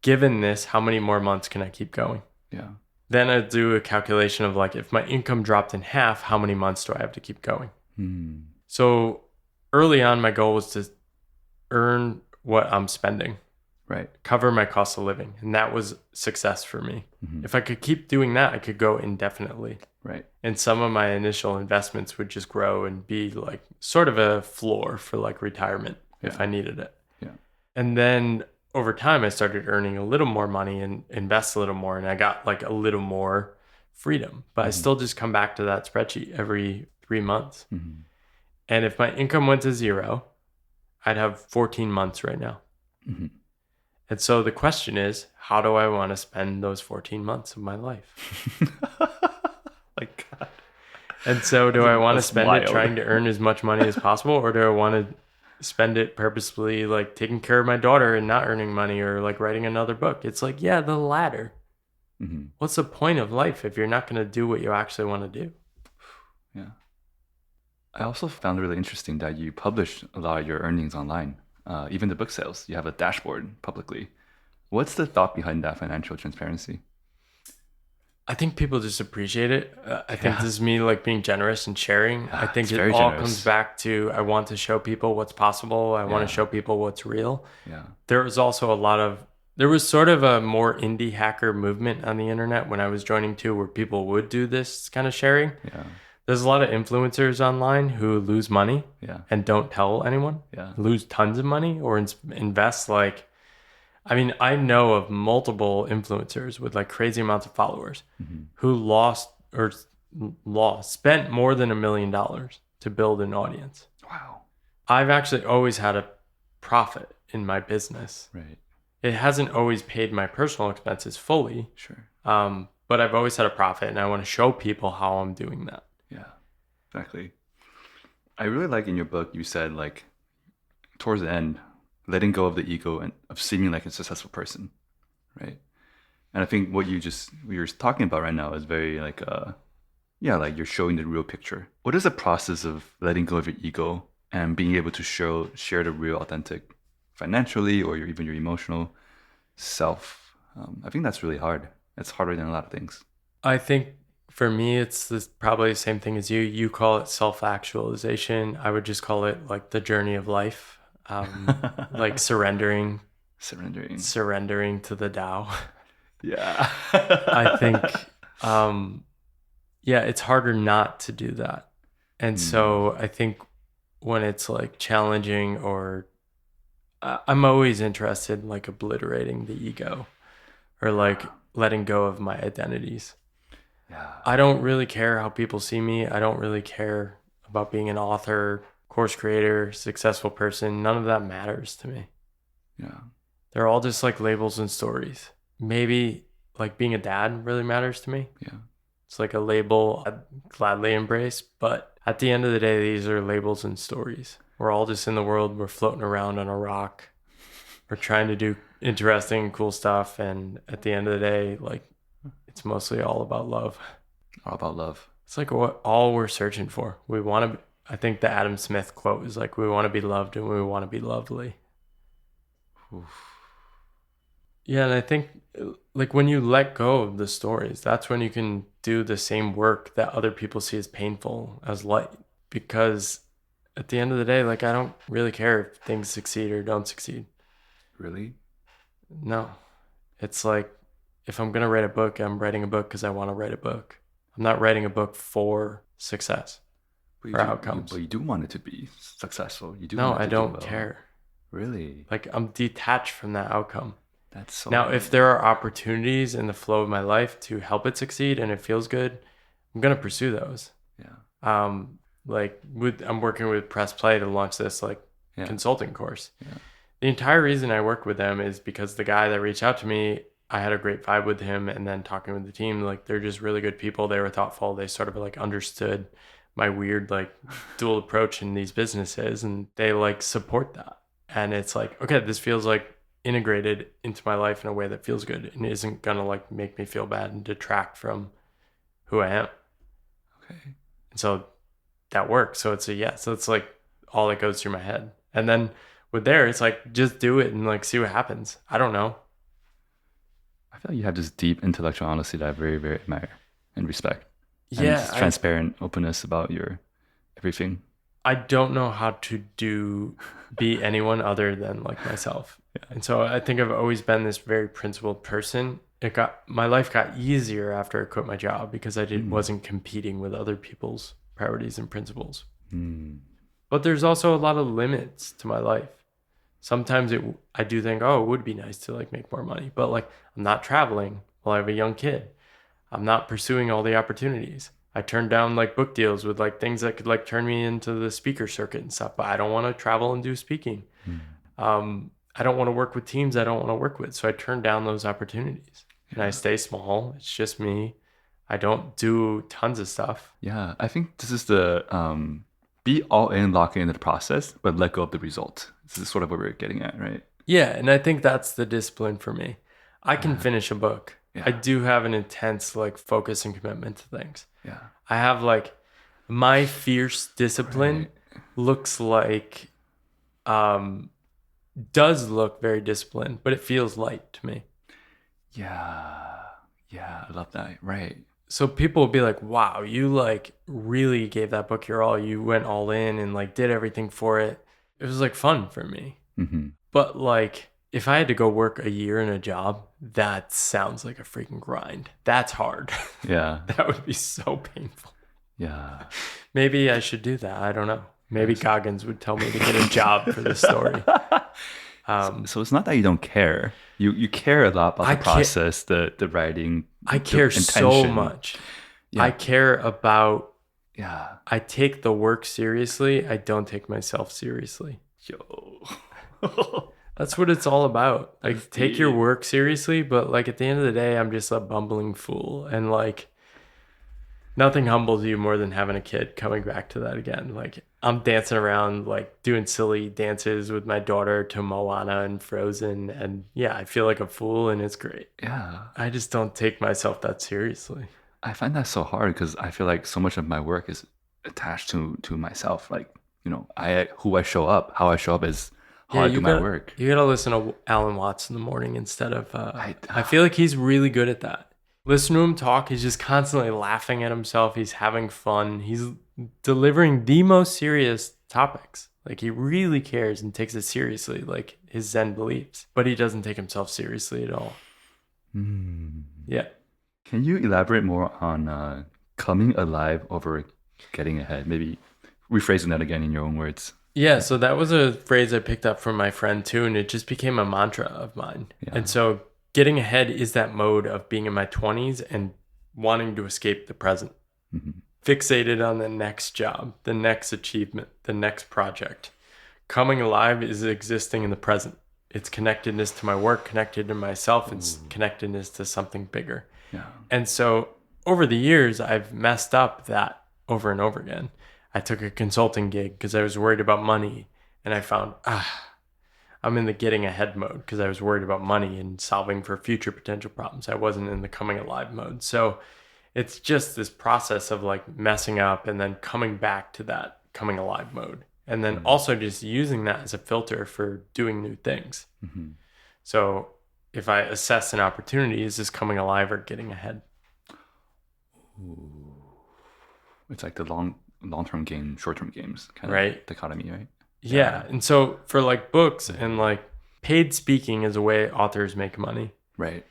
Given this, how many more months can I keep going? Yeah. Then I do a calculation of like, if my income dropped in half, how many months do I have to keep going? So early on, my goal was to earn what I'm spending, right? Cover my cost of living. And that was success for me. If I could keep doing that, I could go indefinitely. Right. And some of my initial investments would just grow and be like sort of a floor for like retirement if I needed it. Yeah. And then over time, I started earning a little more money and invest a little more. And I got like a little more freedom. But I still just come back to that spreadsheet every 3 months. And if my income went to zero, I'd have 14 months right now. And so the question is, how do I want to spend those 14 months of my life? Like God. And so do I want to That's spend wild. it trying to earn as much money as possible, or do I want to spend it purposefully like taking care of my daughter and not earning money, or like writing another book? It's like, yeah, the latter. What's the point of life if you're not going to do what you actually want to do? Yeah. I also found it really interesting that you publish a lot of your earnings online, even the book sales. You have a dashboard publicly. What's the thought behind that financial transparency? I think people just appreciate it. I think this is me like being generous and sharing. I think it all comes back to, I want to show people what's possible. I want to show people what's real. Yeah. There was also there was sort of a more indie hacker movement on the internet when I was joining too, where people would do this kind of sharing. Yeah. There's a lot of influencers online who lose money and don't tell anyone, lose tons of money or invest like, I mean, I know of multiple influencers with like crazy amounts of followers who spent more than $1 million to build an audience. Wow. I've actually always had a profit in my business. Right. It hasn't always paid my personal expenses fully. Sure. But I've always had a profit, and I want to show people how I'm doing that. Yeah, exactly. I really like in your book, you said like towards the end, letting go of the ego and of seeming like a successful person, right? And I think what you're talking about right now is very like, like you're showing the real picture. What is the process of letting go of your ego and being able to share the real, authentic, financially or even your emotional self? I think that's really hard. It's harder than a lot of things. I think for me, it's probably the same thing as you. You call it self-actualization. I would just call it like the journey of life. Like surrendering to the Tao. Yeah. I think, it's harder not to do that. And so I think when it's like challenging or I'm always interested in like obliterating the ego or like letting go of my identities. Yeah. I don't really care how people see me. I don't really care about being an author, course creator, successful person. None of that matters to me. Yeah. They're all just like labels and stories. Maybe like being a dad really matters to me. Yeah. It's like a label I'd gladly embrace. But at the end of the day, these are labels and stories. We're all just in the world. We're floating around on a rock. We're trying to do interesting and cool stuff. And at the end of the day, like it's mostly all about love. All about love. It's like all we're searching for. We want to, I think the Adam Smith quote is like, we want to be loved and we want to be lovely. Oof. Yeah, and I think like when you let go of the stories, that's when you can do the same work that other people see as painful as light. Because at the end of the day, like I don't really care if things succeed or don't succeed. Really? No. It's like if I'm going to write a book, I'm writing a book because I want to write a book. I'm not writing a book for success or outcomes. But you do want it to be successful. You do. No, want it I to don't do well. care. Really? Like I'm detached from that outcome. That's so Now, if there are opportunities in the flow of my life to help it succeed and it feels good, I'm going to pursue those. Yeah. I'm working with Press Play to launch this consulting course. Yeah. The entire reason I work with them is because the guy that reached out to me, I had a great vibe with him, and then talking with the team, they're just really good people. They were thoughtful. They sort of understood my weird dual approach in these businesses, and they support that. And it's okay, this feels integrated into my life in a way that feels good and isn't gonna make me feel bad and detract from who I am. Okay. And so that works. So it's a yes. So it's all that goes through my head. And then with there, it's just do it and see what happens. I don't know. I feel like you have this deep intellectual honesty that I very, very admire and respect. And Yeah. this transparent openness about your everything. I don't know how to be anyone other than myself. Yeah. And so I think I've always been this very principled person. My life got easier after I quit my job because I wasn't competing with other people's priorities and principles. But there's also a lot of limits to my life. Sometimes I do think, it would be nice to make more money, but I'm not traveling while I have a young kid. I'm not pursuing all the opportunities. I turned down book deals with things that could turn me into the speaker circuit and stuff, but I don't want to travel and do speaking. I don't want to work with teams I don't want to work with. So I turned down those opportunities. And I stay small. It's just me. I don't do tons of stuff. Yeah, I think this is the be all in, lock into the process, but let go of the result. This is sort of what we're getting at, right? Yeah, and I think that's the discipline for me. I can finish a book. Yeah. I do have an intense focus and commitment to things. Yeah. I have my fierce discipline looks does look very disciplined, but it feels light to me. Yeah, I love that. Right. So people will be wow, you really gave that book your all. You went all in and did everything for it. It was fun for me. Mm-hmm. But if I had to go work a year in a job, that sounds like a freaking grind. That's hard. Yeah. That would be so painful. Yeah. Maybe I should do that. I don't know. Maybe Goggins would tell me to get a job for this story. So it's not that you don't care. You care a lot about the process, the writing. I care so much. Yeah. I care about. Yeah. I take the work seriously. I don't take myself seriously. Yo. That's what it's all about. Take your work seriously, but at the end of the day, I'm just a bumbling fool. And nothing humbles you more than having a kid. Coming back to that again. I'm dancing around, doing silly dances with my daughter to Moana and Frozen. And yeah, I feel like a fool and it's great. Yeah. I just don't take myself that seriously. I find that so hard because I feel like so much of my work is attached to myself. Who I show up, how I show up is how I do my work. You gotta listen to Alan Watts in the morning instead of. I feel like he's really good at that. Listen to him talk. He's just constantly laughing at himself. He's having fun. He's delivering the most serious topics. He really cares and takes it seriously, his Zen beliefs. But he doesn't take himself seriously at all. Yeah. Can you elaborate more on coming alive over getting ahead? Maybe rephrasing that again in your own words. Yeah, so that was a phrase I picked up from my friend too, and it just became a mantra of mine. Yeah. And so getting ahead is that mode of being in my 20s and wanting to escape the present. Mm-hmm. Fixated on the next job, the next achievement, the next project. Coming alive is existing in the present. It's connectedness to my work, connected to myself, it's connectedness to something bigger. Yeah. And so over the years, I've messed up that over and over again. I took a consulting gig because I was worried about money, and I found, I'm in the getting ahead mode because I was worried about money and solving for future potential problems. I wasn't in the coming alive mode. So it's just this process of messing up and then coming back to that coming alive mode. And then also just using that as a filter for doing new things. Mm-hmm. So if I assess an opportunity, is this coming alive or getting ahead? Ooh. It's the long-term game, short-term games kind of dichotomy, right? Yeah. And so for books and paid speaking is a way authors make money. Right.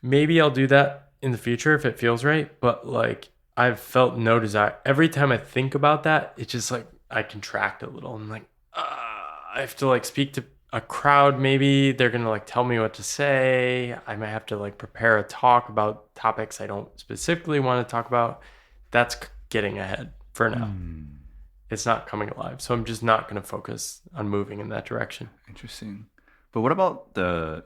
Maybe I'll do that in the future if it feels right. But I've felt no desire. Every time I think about that, it's just I contract a little. I'm I have to speak to a crowd, maybe they're going to like tell me what to say. I might have to like prepare a talk about topics I don't specifically want to talk about. That's getting ahead for now. It's not coming alive. So I'm just not going to focus on moving in that direction. Interesting. But what about I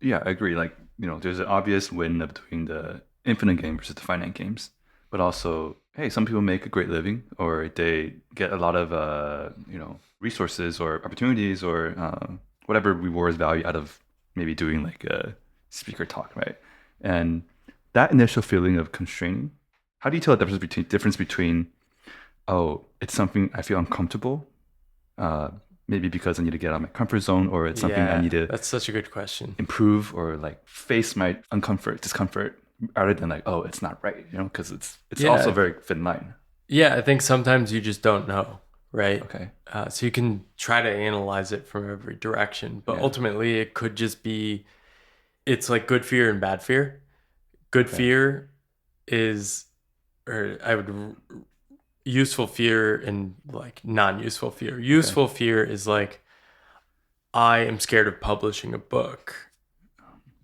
agree. Like, there's an obvious win between the infinite game versus the finite games. But also, hey, some people make a great living, or they get a lot of, resources or opportunities or whatever rewards value out of maybe doing like a speaker talk, right? And that initial feeling of constraining, how do you tell the difference between, oh, it's something I feel uncomfortable, maybe because I need to get out of my comfort zone, or it's something I need to that's such a good question. Improve or like face my discomfort, rather than like, oh, it's not right, because it's also a very thin line. Yeah, I think sometimes you just don't know, right? Okay. So you can try to analyze it from every direction, but ultimately it could just be, it's like good fear and bad fear. Good fear is, useful fear and like non-useful fear. Useful fear is like, I am scared of publishing a book,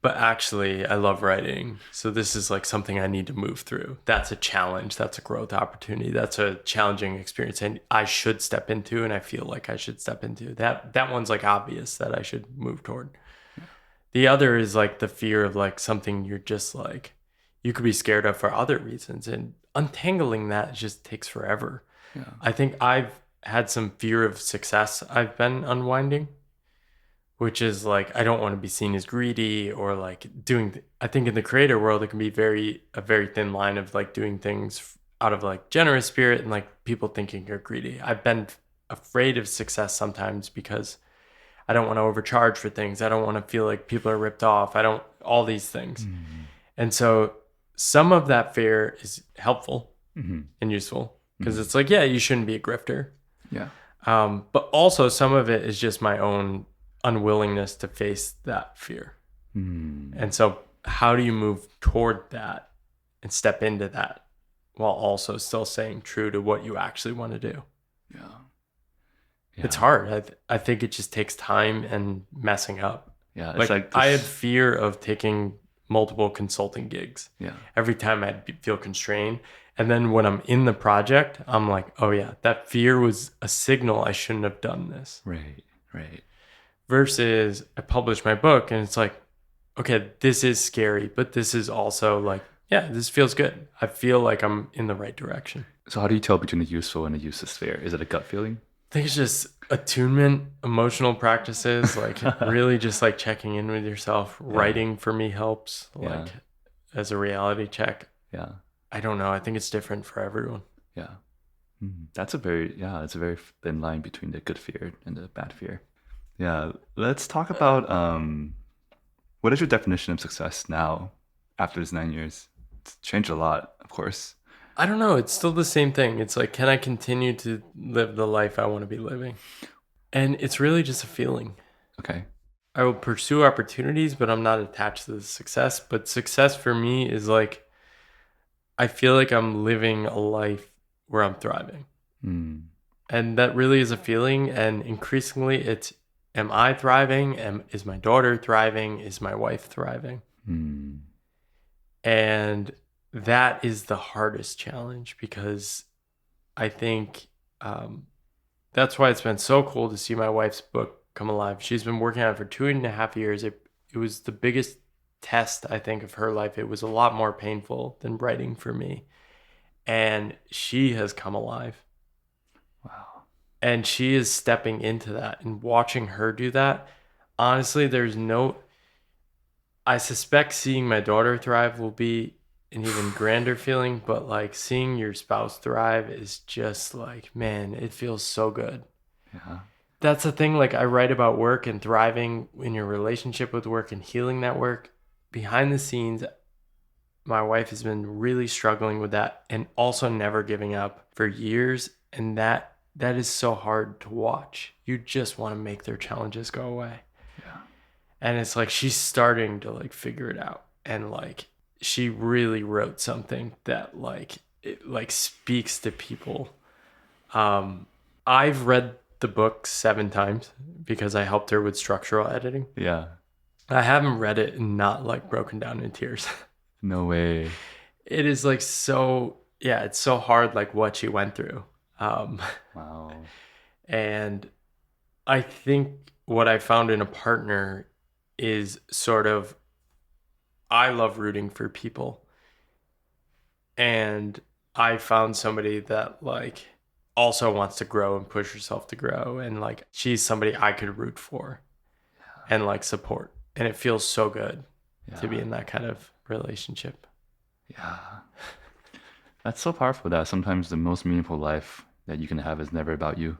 but actually I love writing. So this is like something I need to move through. That's a challenge. That's a growth opportunity. That's a challenging experience. And I should step into, and I feel like I should step into that one's like obvious that I should move toward. The other is like the fear of like something you're just like, you could be scared of for other reasons, and untangling that just takes forever. Yeah. I think I've had some fear of success I've been unwinding, which is like, I don't want to be seen as greedy or like I think in the creator world, it can be a very thin line of like doing things out of like generous spirit and like people thinking you're greedy. I've been afraid of success sometimes because I don't want to overcharge for things. I don't want to feel like people are ripped off. All these things. And so some of that fear is helpful and useful because it's like, yeah, you shouldn't be a grifter. Yeah. But also some of it is just my own unwillingness to face that fear. And so how do you move toward that and step into that while also still staying true to what you actually want to do? Yeah. It's hard. I think it just takes time and messing up. Yeah. It's like I had fear of taking multiple consulting gigs. Yeah. Every time I'd feel constrained. And then when I'm in the project, I'm like, oh yeah, that fear was a signal I shouldn't have done this. Right. Versus I published my book and it's like, okay, this is scary, but this is also like, yeah, this feels good. I feel like I'm in the right direction. So how do you tell between the useful and the useless fear? Is it a gut feeling? I think it's just attunement, emotional practices, like really just like checking in with yourself. Yeah. Writing for me helps, like as a reality check. Yeah. I don't know. I think it's different for everyone. Yeah. That's a very thin line between the good fear and the bad fear. Yeah. Let's talk about what is your definition of success now after this 9 years? It's changed a lot, of course. I don't know. It's still the same thing. It's like, can I continue to live the life I want to be living? And it's really just a feeling. Okay. I will pursue opportunities, but I'm not attached to the success. But success for me is like, I feel like I'm living a life where I'm thriving. And that really is a feeling. And increasingly it's, am I thriving? Is my daughter thriving? Is my wife thriving? And that is the hardest challenge because I think that's why it's been so cool to see my wife's book come alive. She's been working on it for 2.5 years. It was the biggest test, I think, of her life. It was a lot more painful than writing for me. And she has come alive. Wow. And she is stepping into that and watching her do that. Honestly, I suspect seeing my daughter thrive will be an even grander feeling, but like seeing your spouse thrive is just like, man, it feels so good. Yeah. That's the thing. Like I write about work and thriving in your relationship with work and healing that work. Behind the scenes, my wife has been really struggling with that and also never giving up for years. And that is so hard to watch. You just want to make their challenges go away. Yeah. And it's like she's starting to like figure it out. And like she really wrote something that like it like speaks to people. I've read the book 7 times because I helped her with structural editing. Yeah. I haven't read it and not like broken down in tears. No way. It is like so, yeah, it's so hard like what she went through. Wow. And I think what I found in a partner is sort of, I love rooting for people. And I found somebody that like also wants to grow and push herself to grow. And like, she's somebody I could root for and like support. And it feels so good to be in that kind of relationship. Yeah. That's so powerful that sometimes the most meaningful life that you can have is never about you.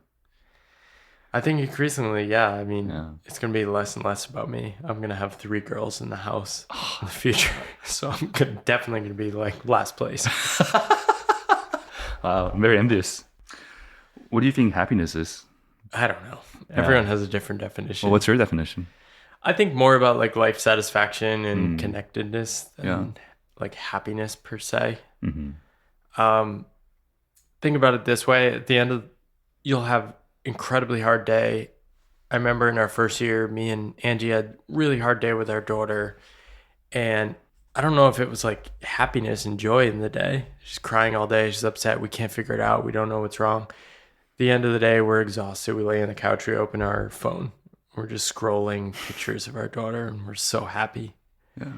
I think increasingly, yeah. I mean, it's going to be less and less about me. I'm going to have 3 girls in the house in the future. So I'm definitely going to be like last place. Wow, I'm very envious. What do you think happiness is? I don't know. Everyone has a different definition. Well, what's your definition? I think more about like life satisfaction and connectedness than like happiness per se. Mm-hmm. Think about it this way. At the end of, you'll have incredibly hard day. I remember in our first year, me and Angie had really hard day with our daughter. And I don't know if it was like happiness and joy in the day. She's crying all day. She's upset. We can't figure it out. We don't know what's wrong. At the end of the day, we're exhausted. We lay on the couch. We open our phone. We're just scrolling pictures of our daughter and we're so happy. Yeah.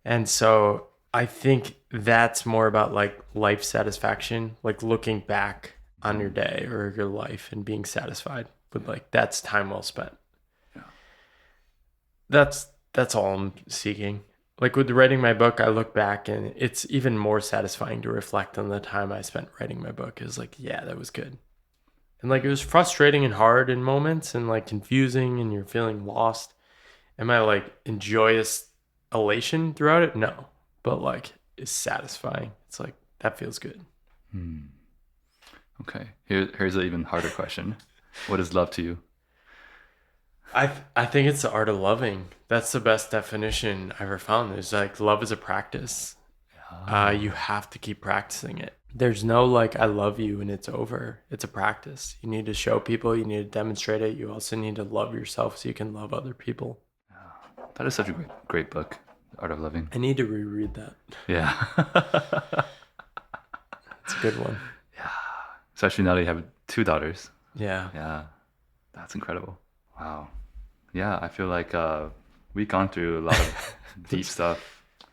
And so I think that's more about like life satisfaction, like looking back on your day or your life and being satisfied with like, that's time well spent. Yeah. That's all I'm seeking. Like with writing my book, I look back and it's even more satisfying to reflect on the time I spent writing my book. It was like, yeah, that was good. And like, it was frustrating and hard in moments and like confusing and you're feeling lost. Am I like in joyous elation throughout it? No, but like it's satisfying. It's like, that feels good. Okay. Here's an even harder question. What is love to you? I think it's the art of loving. That's the best definition I ever found. There's like, love is a practice. You have to keep practicing it. There's no like, I love you and it's over. It's a practice. You need to show people, you need to demonstrate it. You also need to love yourself so you can love other people. That is such a great book, The Art of Loving. I need to reread that. Yeah. It's a good one. Yeah. Especially now that you have 2 daughters. Yeah. Yeah. That's incredible. Wow. Yeah, I feel like we've gone through a lot of deep stuff.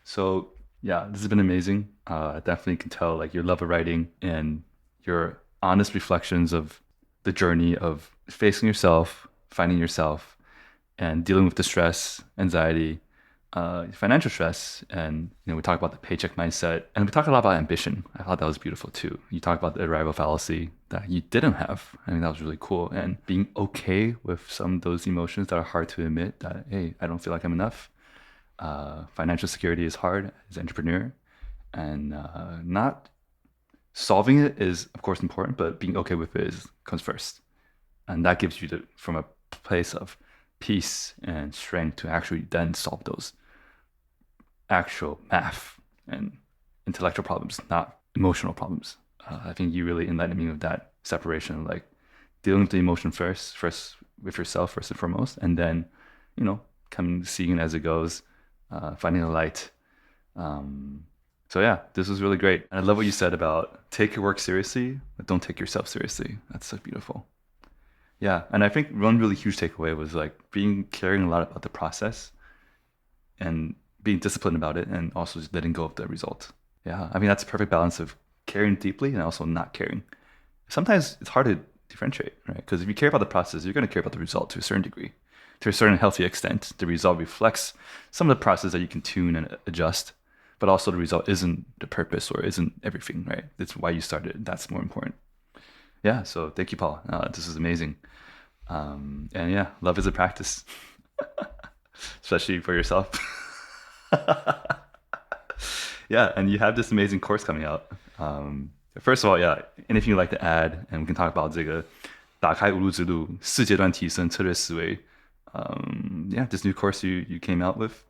So yeah, this has been amazing. I definitely can tell like your love of writing and your honest reflections of the journey of facing yourself, finding yourself, and dealing with the stress, anxiety, financial stress. And we talk about the paycheck mindset, and we talk a lot about ambition. I thought that was beautiful too. You talk about the arrival fallacy that you didn't have. I mean, that was really cool. And being okay with some of those emotions that are hard to admit that, hey, I don't feel like I'm enough. Financial security is hard as an entrepreneur, and not solving it is of course important, but being okay with it comes first. And that gives you from a place of peace and strength to actually then solve those actual math and intellectual problems, not emotional problems. I think you really enlightened me with that separation, like dealing with the emotion first with yourself first and foremost, and then, seeing it as it goes, finding the light. So yeah, this was really great. And I love what you said about take your work seriously, but don't take yourself seriously. That's so beautiful. Yeah, and I think one really huge takeaway was like caring a lot about the process and being disciplined about it, and also just letting go of the result. Yeah, I mean, that's a perfect balance of caring deeply and also not caring. Sometimes it's hard to differentiate, right? Because if you care about the process, you're going to care about the result to a certain degree. To a certain healthy extent, the result reflects some of the process that you can tune and adjust, but also the result isn't the purpose or isn't everything, right? It's why you started. That's more important. Yeah, so thank you, Paul. This is amazing. And yeah, love is a practice, especially for yourself. Yeah, and you have this amazing course coming out. First of all, yeah, anything you'd like to add, and we can talk about 这个打开无路之路4阶段提升策略思维. Yeah, this new course you came out with.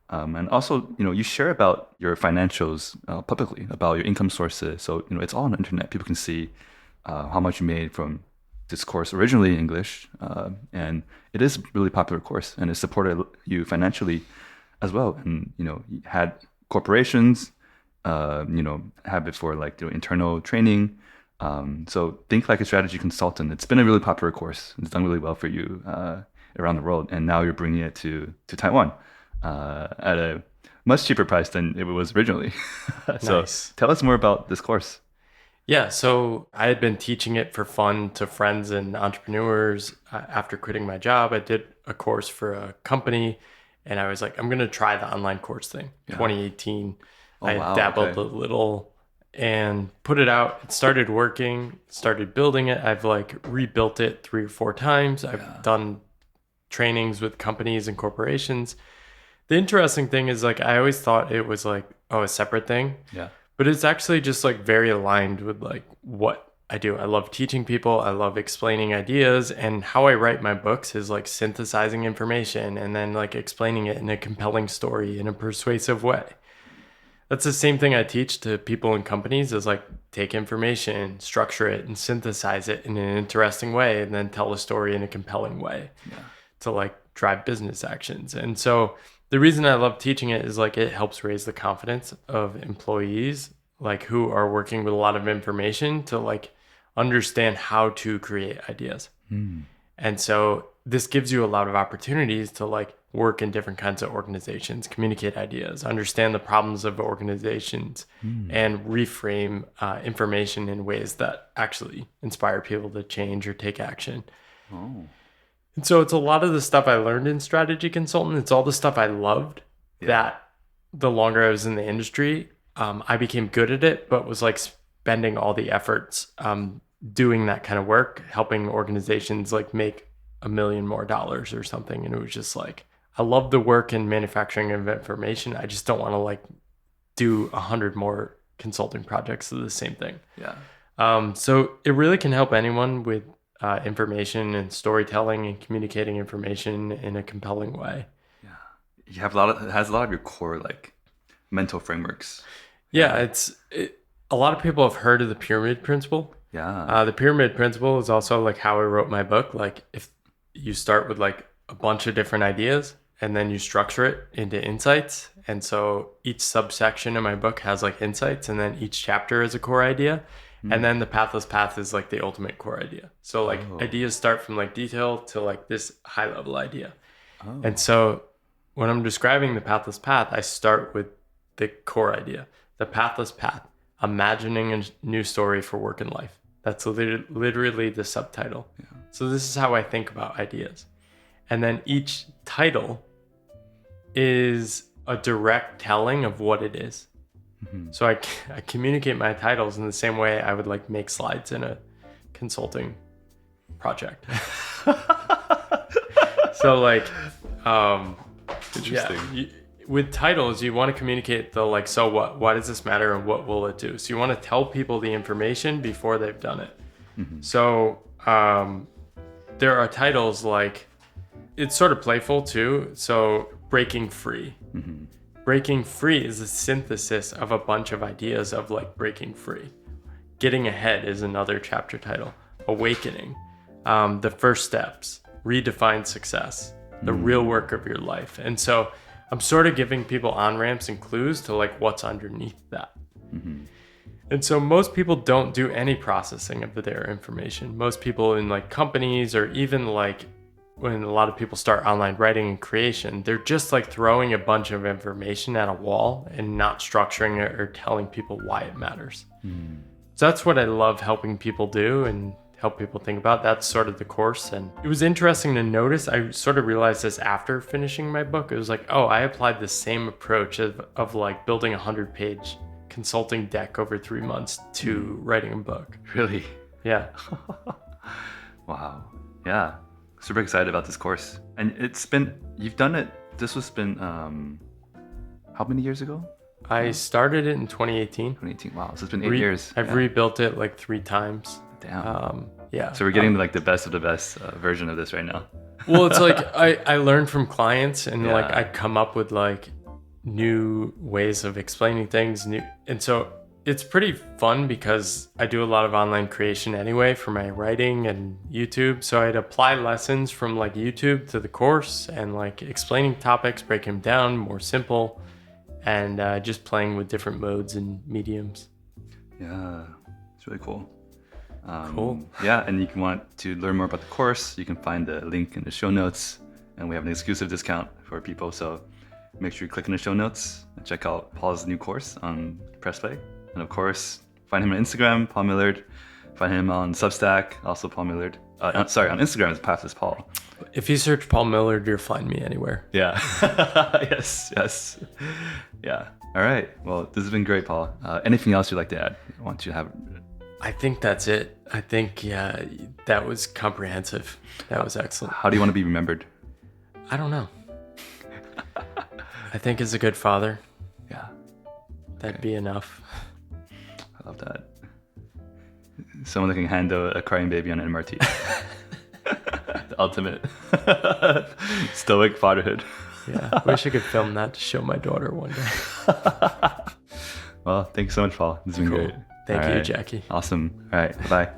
And also, you share about your financials publicly, about your income sources. So, it's all on the internet. People can see how much you made from this course originally in English, and it is a really popular course, and it supported you financially as well. And you had corporations, have it for like internal training. So think like a strategy consultant. It's been a really popular course. It's done really well for you around the world, and now you're bringing it to Taiwan at a much cheaper price than it was originally. So Nice. Tell us more about this course. Yeah, so I had been teaching it for fun to friends and entrepreneurs. After quitting my job, I did a course for a company, and I was like, I'm going to try the online course thing. 2018, I dabbled a little and put it out. It started working, started building it. I've like rebuilt it 3 or 4 times. I've done trainings with companies and corporations. The interesting thing is like, I always thought it was like, a separate thing. Yeah. But it's actually just like very aligned with like what I do. I love teaching people. I love explaining ideas, and how I write my books is like synthesizing information and then like explaining it in a compelling story in a persuasive way. That's the same thing I teach to people in companies, is like take information, structure it, and synthesize it in an interesting way, and then tell a story in a compelling way to like drive business actions. And so the reason I love teaching it is like it helps raise the confidence of employees like who are working with a lot of information to like understand how to create ideas. And so this gives you a lot of opportunities to like work in different kinds of organizations, communicate ideas, understand the problems of organizations, and reframe information in ways that actually inspire people to change or take action. And so it's a lot of the stuff I learned in strategy consultant. It's all the stuff I loved that the longer I was in the industry, I became good at it, but was like spending all the efforts doing that kind of work, helping organizations like make $1 million more or something. And it was just like, I love the work in manufacturing of information. I just don't want to like do 100 more consulting projects of the same thing. So it really can help anyone with information and storytelling and communicating information in a compelling way. You have it has a lot of your core like mental frameworks. A lot of people have heard of the pyramid principle. The pyramid principle is also like how I wrote my book. Like if you start with like a bunch of different ideas and then you structure it into insights. And so each subsection in my book has like insights, and then each chapter is a core idea. And then the Pathless Path is like the ultimate core idea. So like ideas start from like detail to like this high level idea. And so when I'm describing the Pathless Path, I start with the core idea, the Pathless Path, imagining a new story for work and life. That's literally the subtitle. So this is how I think about ideas. And then each title is a direct telling of what it is. So I communicate my titles in the same way I would like make slides in a consulting project. So like, Interesting. With titles, you want to communicate the like, so what? Why does this matter, and what will it do? So you want to tell people the information before they've done it. So there are titles like, it's sort of playful too. So breaking free. Breaking free is a synthesis of a bunch of ideas of like breaking free. Getting ahead is another chapter title. Awakening, the first steps, redefine success, the real work of your life. And so I'm sort of giving people on-ramps and clues to like what's underneath that. And so most people don't do any processing of their information. Most people in like companies, or even like when a lot of people start online writing and creation, they're just like throwing a bunch of information at a wall and not structuring it or telling people why it matters. So that's what I love helping people do and help people think about. That's sort of the course. And it was interesting to notice. I sort of realized this after finishing my book. It was like, oh, I applied the same approach of like building a 100-page consulting deck over 3 months to writing a book. Really? Yeah. Wow. Yeah. Super excited about this course. And you've done it, this was been, how many years ago? I started it in 2018. 2018, wow. So it's been 8 years. I've rebuilt it like 3 times. Damn. Yeah. So we're getting like the best of the best version of this right now. Well, it's like I learned from clients, and like I come up with like new ways of explaining things. And so it's pretty fun because I do a lot of online creation anyway for my writing and YouTube. So I'd apply lessons from like YouTube to the course and like explaining topics, breaking them down, more simple, and just playing with different modes and mediums. Yeah, it's really cool. Cool. Yeah, and if you want to learn more about the course, you can find the link in the show notes. And we have an exclusive discount for people. So make sure you click in the show notes and check out Paul's new course on Pressplay. And of course, find him on Instagram, Paul Millard. Find him on Substack, also Paul Millard. On Instagram, it's Pathless Paul. If you search Paul Millard, you'll find me anywhere. Yeah. Yes. Yeah. All right. Well, this has been great, Paul. Anything else you'd like to add? I want you to have... I think that's it. I think, yeah, that was comprehensive. That was excellent. How do you want to be remembered? I don't know. I think as a good father. Yeah. That'd be enough. I love that. Someone that can handle a crying baby on an MRT. The ultimate stoic fatherhood. Yeah, wish I could film that to show my daughter one day. Well, thank you so much, Paul. This has been great. Thank All you, right. Jacky. Awesome. All right. Bye.